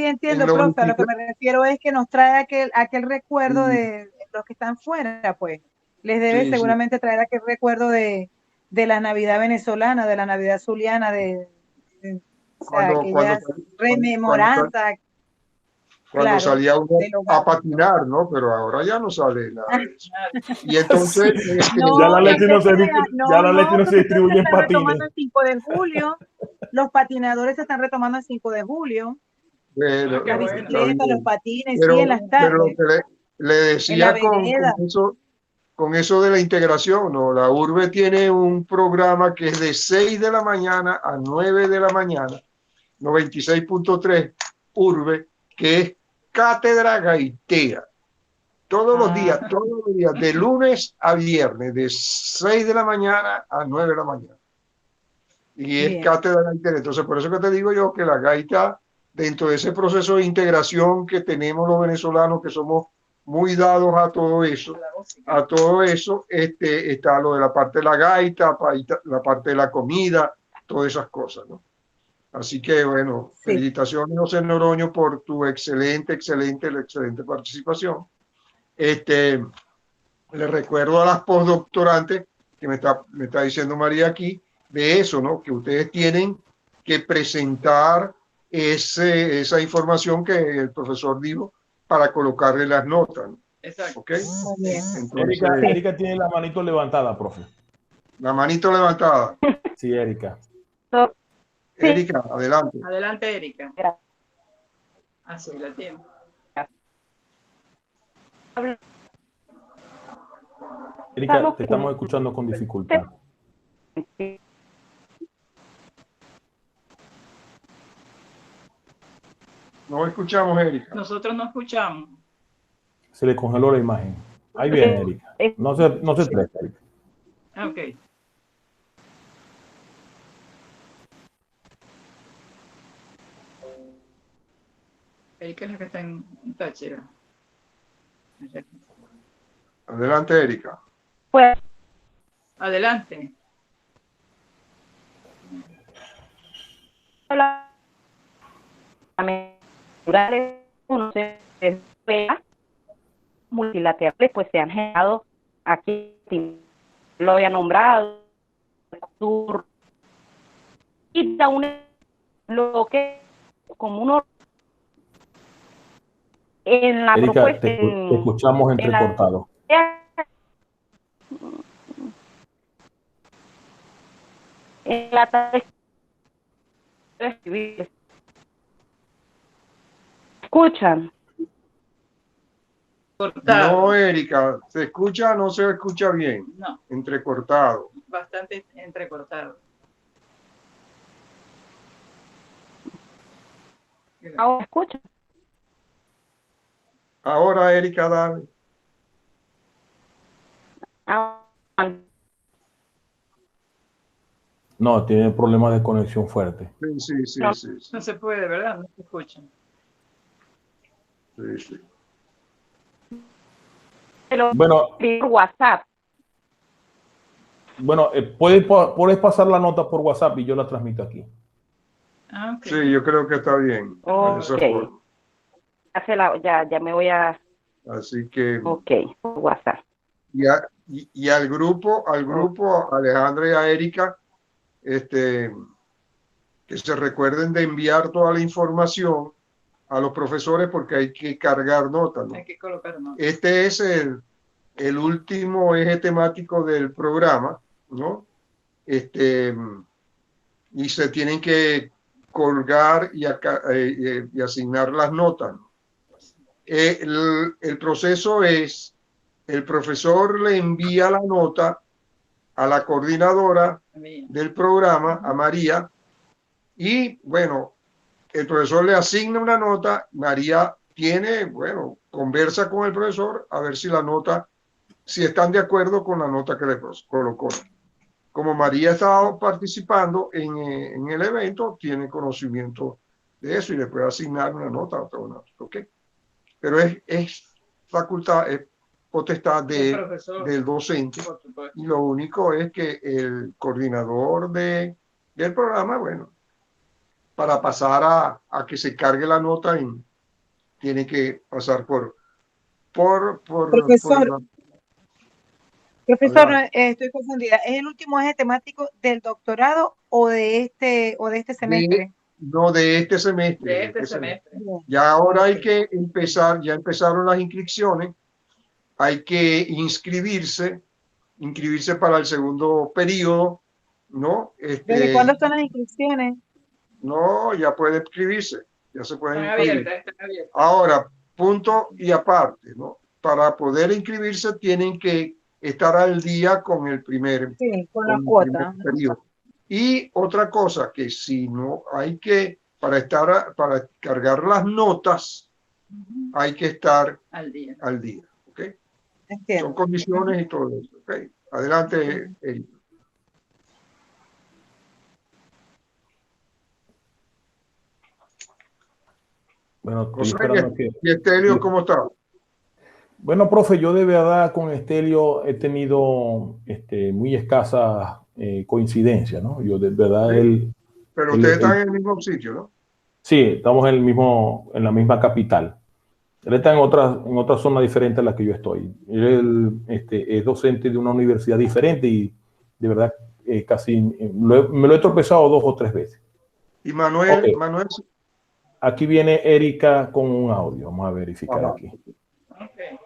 en entiendo, los profe, a lo que 23. me refiero es que nos trae aquel recuerdo de los que están fuera, pues. Les debe Sí, sí. seguramente traer aquel recuerdo de la Navidad venezolana, de la Navidad zuliana, o sea, Cuando, cuando, aquellas cuando, rememoranzas, cuando claro, salía uno del hogar. a patinar, ¿no? Pero ahora ya no sale nada de eso. Y entonces, Sí. Ya No, la no leche se no se, crea, ya no, la leche no, no se porque eso se distribuye en está retomando patines. el 5 de julio, los patinadores se están retomando el 5 de julio, bueno, Qué las bueno. está bicicletas, los bien. patines, sí, en las Pero lo tardes, que le en la decía vereda. con eso de la integración, ¿no? La urbe tiene un programa que es de 6 de la mañana a 9 de la mañana, 96.3 urbe, que es cátedra gaitera. Todos los días, de lunes a viernes, de 6 de la mañana a 9 de la mañana. Y es Bien, cátedra gaitera. Entonces, por eso que te digo yo que la gaita, dentro de ese proceso de integración que tenemos los venezolanos, que somos muy dados a todo eso, está lo de la parte de la gaita, la parte de la comida, todas esas cosas, ¿no? Así que, bueno, sí, felicitaciones, José Noroño, por tu excelente participación. Le recuerdo a las postdoctorantes que me está diciendo María aquí, de eso, ¿no? Que ustedes tienen que presentar esa información que el profesor dijo para colocarle las notas, ¿no? Exacto. ¿Ok? muy bien. Entonces, Erika tiene la manito levantada, profe. la manito levantada. Sí, Erika. Sí, Erika, adelante. Adelante, Erika. Así la tiene. Erika, te estamos escuchando con dificultad. No escuchamos, Erika. Nosotros no escuchamos. Se le congeló la imagen. Ahí viene, Erika. No se estresa, Erika. Ok. Erika es la que está en Táchira. Adelante, Erika. pues Adelante. naturales, uno se vea multilaterales, pues se han generado aquí, lo había nombrado, sur, y da un bloque como uno En la Erika, propuesta, te escuchamos entrecortado. En la tarea ¿escuchan? Cortado. No, Erika, ¿se escucha o no se escucha bien? No, Entrecortado. bastante entrecortado. ¿Ahora escuchan? Ahora, Erika, dale. No, tiene problemas de conexión fuerte. Sí. No se puede, ¿verdad? No se escucha. Sí. Bueno, Por WhatsApp. bueno, puedes pasar la nota por WhatsApp y yo la transmito aquí. Ah, ok. Sí, yo creo que está bien. De esa forma. Ya me voy a... Así que. Ok, por WhatsApp. Y al grupo, Alejandra y a Erika, que se recuerden de enviar toda la información a los profesores porque hay que cargar notas, ¿no? Hay que colocar notas. Este es el último eje temático del programa, ¿no? Y se tienen que colgar y asignar las notas. El proceso es, el profesor le envía la nota a la coordinadora del programa, a María, y bueno, el profesor le asigna una nota, María conversa con el profesor a ver si están de acuerdo con la nota que le colocó. Como María estaba participando en el evento, tiene conocimiento de eso y le puede asignar una nota a otra nota, ¿ok? Pero es facultad, es potestad del docente, y lo único es que el coordinador del programa, bueno, para pasar a que se cargue la nota, tiene que pasar por Profesor, Adelante. estoy confundida. ¿Es el último eje temático del doctorado o de este semestre? No, de este semestre. De este semestre. Ya ahora hay que empezar, ya empezaron las inscripciones, hay que inscribirse para el segundo periodo, ¿no? ¿Desde cuándo están las inscripciones? No, ya puede inscribirse, ya se puede Están inscribir. abiertas. Ahora, punto y aparte, ¿no? Para poder inscribirse tienen que estar al día con el primer, Sí, con la cuota. periodo. Y otra cosa, que si no hay que, para cargar las notas, hay que estar al día. ¿Ok? Entiendo. Son condiciones y todo eso. ¿Ok? Adelante, Erika. Bueno, estoy José, esperando que... ¿y Estelio cómo está? Bueno, profe, yo de verdad con Estelio he tenido muy escasas coincidencias, ¿no? Yo de verdad Sí. Pero ustedes están en el mismo sitio, ¿no? Sí, estamos en la misma capital. Él está en otra zona diferente a la que yo estoy. Él es docente de una universidad diferente y de verdad casi me lo he tropezado 2 o 3 veces. Y Manuel, Okay. Manuel. Aquí viene Erika con un audio. Vamos a verificar aquí. Okay.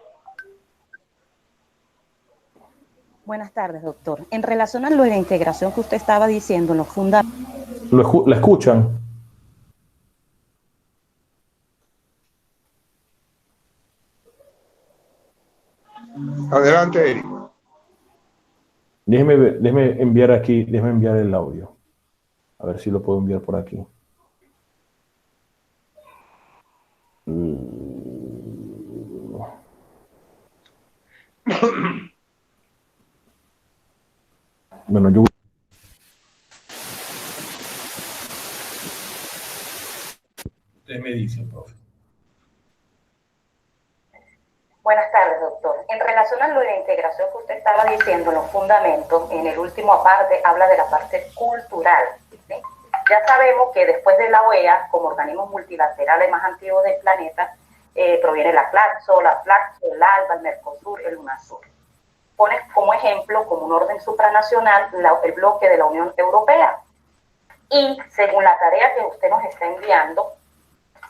Buenas tardes, doctor. En relación a lo de la integración que usted estaba diciendo, los fundamentos. ¿La escuchan? Adelante, Eric. Déjeme enviar el audio. A ver si lo puedo enviar por aquí. Bueno, yo... Usted me dice, profe. Buenas tardes, doctor. En relación a lo de la integración que usted estaba diciendo, los fundamentos, en el último aparte habla de la parte cultural. ¿Sí? Ya sabemos que después de la OEA, como organismo multilateral más antiguo del planeta, proviene la CLACSO, el ALBA, el Mercosur, el UNASUR. Pone como ejemplo, como un orden supranacional, el bloque de la Unión Europea. Y según la tarea que usted nos está enviando,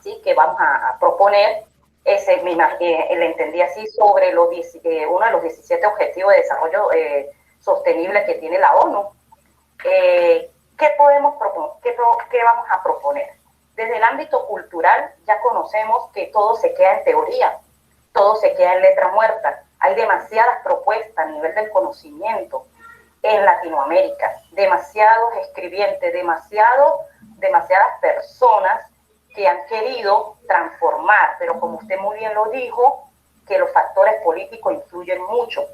¿sí?, que vamos a proponer, ese, le entendí así, sobre uno de los 17 Objetivos de Desarrollo Sostenible que tiene la ONU. ¿Qué podemos proponer? ¿Qué vamos a proponer? Desde el ámbito cultural ya conocemos que todo se queda en teoría, todo se queda en letra muerta. Hay demasiadas propuestas a nivel del conocimiento en Latinoamérica, demasiados escribientes, demasiadas personas que han querido transformar, pero como usted muy bien lo dijo, que los factores políticos influyen mucho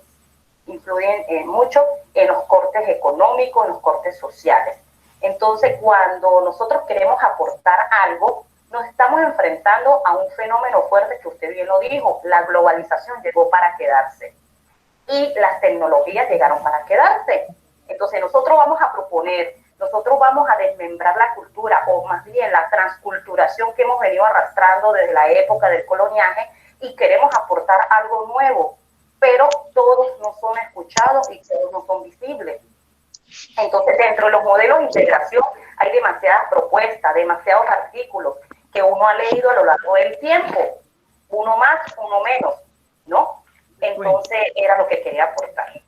en los cortes económicos, en los cortes sociales. Entonces, cuando nosotros queremos aportar algo, nos estamos enfrentando a un fenómeno fuerte que usted bien lo dijo, la globalización llegó para quedarse y las tecnologías llegaron para quedarse. Entonces, nosotros vamos a proponer, nosotros vamos a desmembrar la cultura, o más bien la transculturación que hemos venido arrastrando desde la época del coloniaje, y queremos aportar algo nuevo, pero todos no son escuchados y todos no son visibles. Entonces, dentro de los modelos de integración hay demasiadas propuestas, demasiados artículos que uno ha leído a lo largo del tiempo, uno más, uno menos, ¿no? Entonces, era lo que quería aportar.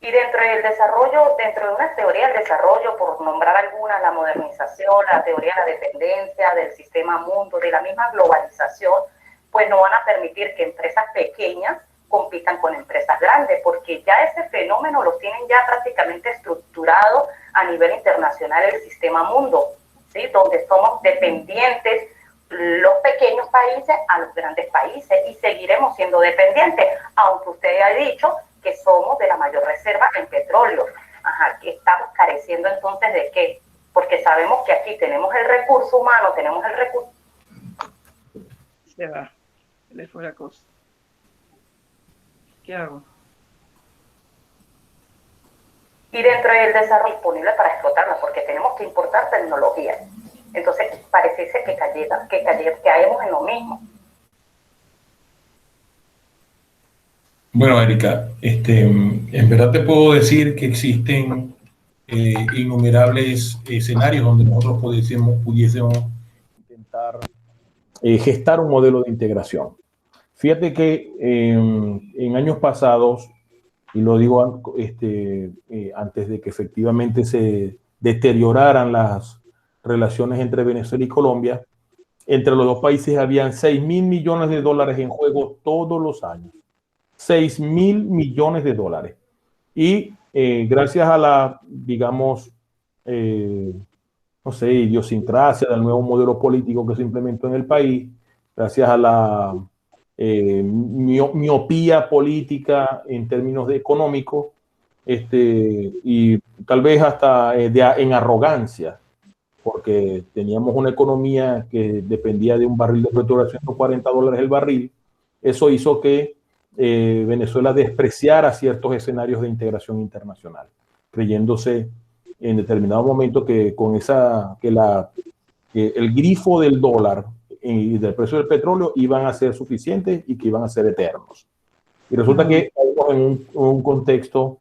Y dentro del desarrollo, dentro de una teoría del desarrollo, por nombrar algunas, la modernización, la teoría de la dependencia, del sistema mundo, de la misma globalización, pues no van a permitir que empresas pequeñas compitan con empresas grandes, porque ya ese fenómeno lo tienen ya prácticamente estructurado a nivel internacional el sistema mundo, ¿sí? Donde somos dependientes los pequeños países a los grandes países, y seguiremos siendo dependientes, aunque usted ha dicho que somos de la mayor reserva en petróleo. Que estamos careciendo entonces ¿de qué? Porque sabemos que aquí tenemos el recurso humano, tenemos el recurso. Se va, le fue la cosa. ¿Qué hago? Y dentro del desarrollo disponible para explotarla, porque tenemos que importar tecnología. Entonces pareciese que caemos en lo mismo. Bueno, Erika, en verdad te puedo decir que existen innumerables escenarios donde nosotros pudiésemos intentar gestar un modelo de integración. Fíjate que en años pasados, y lo digo antes de que efectivamente se deterioraran las relaciones entre Venezuela y Colombia, entre los dos países habían 6.000 millones de dólares en juego todos los años. 6.000 millones de dólares. Y gracias a la, digamos, no sé, idiosincrasia del nuevo modelo político que se implementó en el país, gracias a la miopía política en términos de económico, y tal vez hasta en arrogancia, porque teníamos una economía que dependía de un barril de petróleo a $140 el barril. Eso hizo que Venezuela despreciara ciertos escenarios de integración internacional, creyéndose en determinado momento que con el grifo del dólar y del precio del petróleo iban a ser suficientes y que iban a ser eternos. Y resulta que estamos en un contexto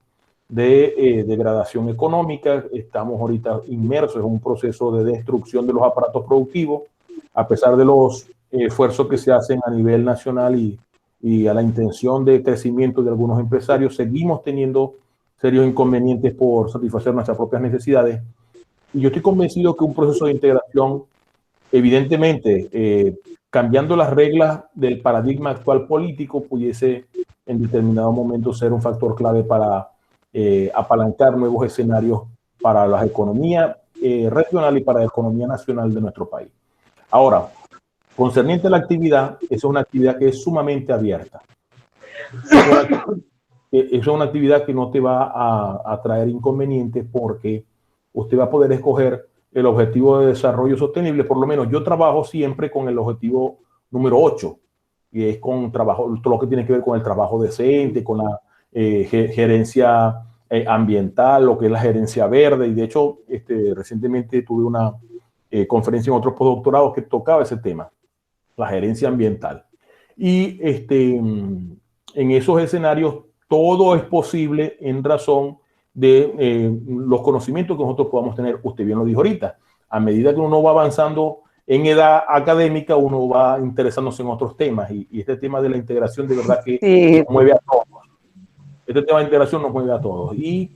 de degradación económica. Estamos ahorita inmersos en un proceso de destrucción de los aparatos productivos, a pesar de los esfuerzos que se hacen a nivel nacional y a la intención de crecimiento de algunos empresarios. Seguimos teniendo serios inconvenientes por satisfacer nuestras propias necesidades. Y yo estoy convencido que un proceso de integración, evidentemente, cambiando las reglas del paradigma actual político, pudiese en determinado momento ser un factor clave para apalancar nuevos escenarios para la economía regional y para la economía nacional de nuestro país. Ahora, concerniente a la actividad, esa es una actividad que es sumamente abierta. Es una actividad que no te va a traer inconvenientes, porque usted va a poder escoger el objetivo de desarrollo sostenible. Por lo menos yo trabajo siempre con el objetivo número 8, y es con trabajo, todo lo que tiene que ver con el trabajo decente, con la gerencia ambiental, lo que es la gerencia verde. Y de hecho, recientemente tuve una conferencia en otros postdoctorados que tocaba ese tema, la gerencia ambiental. Y en esos escenarios todo es posible en razón de los conocimientos que nosotros podamos tener. Usted bien lo dijo ahorita, a medida que uno va avanzando en edad académica uno va interesándose en otros temas y este tema de la integración de verdad que Sí. nos mueve a todos. Este tema de integración nos mueve a todos y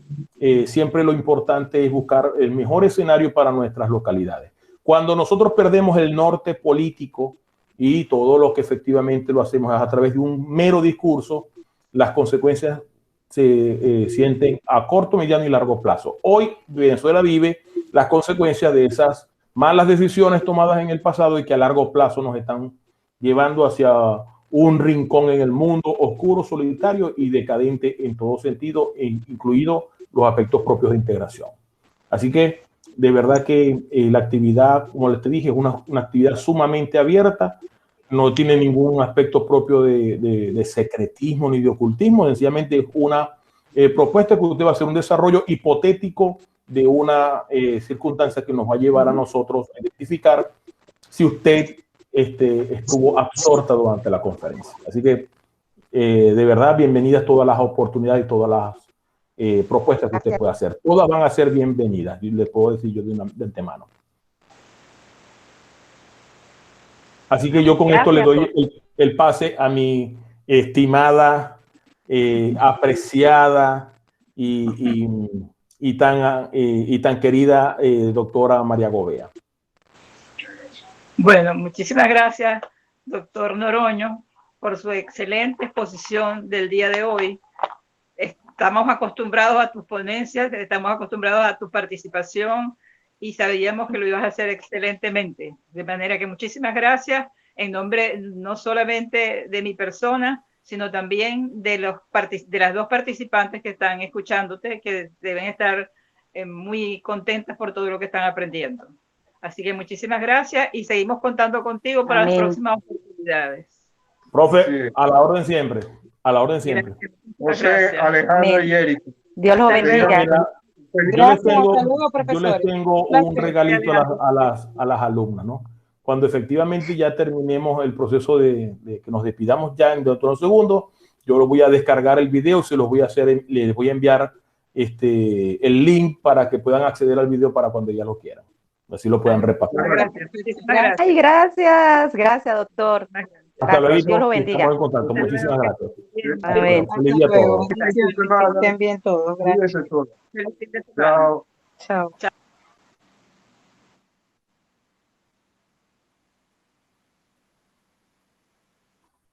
siempre lo importante es buscar el mejor escenario para nuestras localidades. Cuando nosotros perdemos el norte político y todo lo que efectivamente lo hacemos es a través de un mero discurso, las consecuencias se sienten a corto, mediano y largo plazo. Hoy Venezuela vive las consecuencias de esas malas decisiones tomadas en el pasado y que a largo plazo nos están llevando hacia un rincón en el mundo oscuro, solitario y decadente en todo sentido, incluido los aspectos propios de integración. Así que de verdad que la actividad, como les te dije, es una actividad sumamente abierta, no tiene ningún aspecto propio de secretismo ni de ocultismo, sencillamente es una propuesta que usted va a hacer un desarrollo hipotético de una circunstancia que nos va a llevar a nosotros a identificar si usted estuvo absorta durante la conferencia. Así que, de verdad, bienvenidas todas las oportunidades y todas las propuestas que usted pueda hacer. Todas van a ser bienvenidas, y le puedo decir yo de antemano. Así que yo con esto le doy el pase a mi estimada, apreciada y tan querida doctora María Gobea. Bueno, muchísimas gracias, doctor Noroño, por su excelente exposición del día de hoy. Estamos acostumbrados a tus ponencias, estamos acostumbrados a tu participación y sabíamos que lo ibas a hacer excelentemente. De manera que muchísimas gracias en nombre no solamente de mi persona, sino también de las dos participantes que están escuchándote, que deben estar muy contentas por todo lo que están aprendiendo. Así que muchísimas gracias y seguimos contando contigo para las próximas oportunidades. Profe, sí. A la orden siempre. A la orden siempre. José, Alejandro y Eric. Dios los bendiga. Yo les tengo un regalito a las alumnas, ¿no? Cuando efectivamente ya terminemos el proceso de que nos despidamos ya en otros segundos, yo lo voy a descargar el video, se los voy a hacer, les voy a enviar el link para que puedan acceder al video para cuando ya lo quieran. Así lo puedan repasar. Gracias. Ay, gracias, doctor. Hasta luego. Dios lo bendiga. Estamos en contacto. Muchísimas gracias. Amén. Feliz día a todos. Estén bien todos. Gracias. Chao. Chao.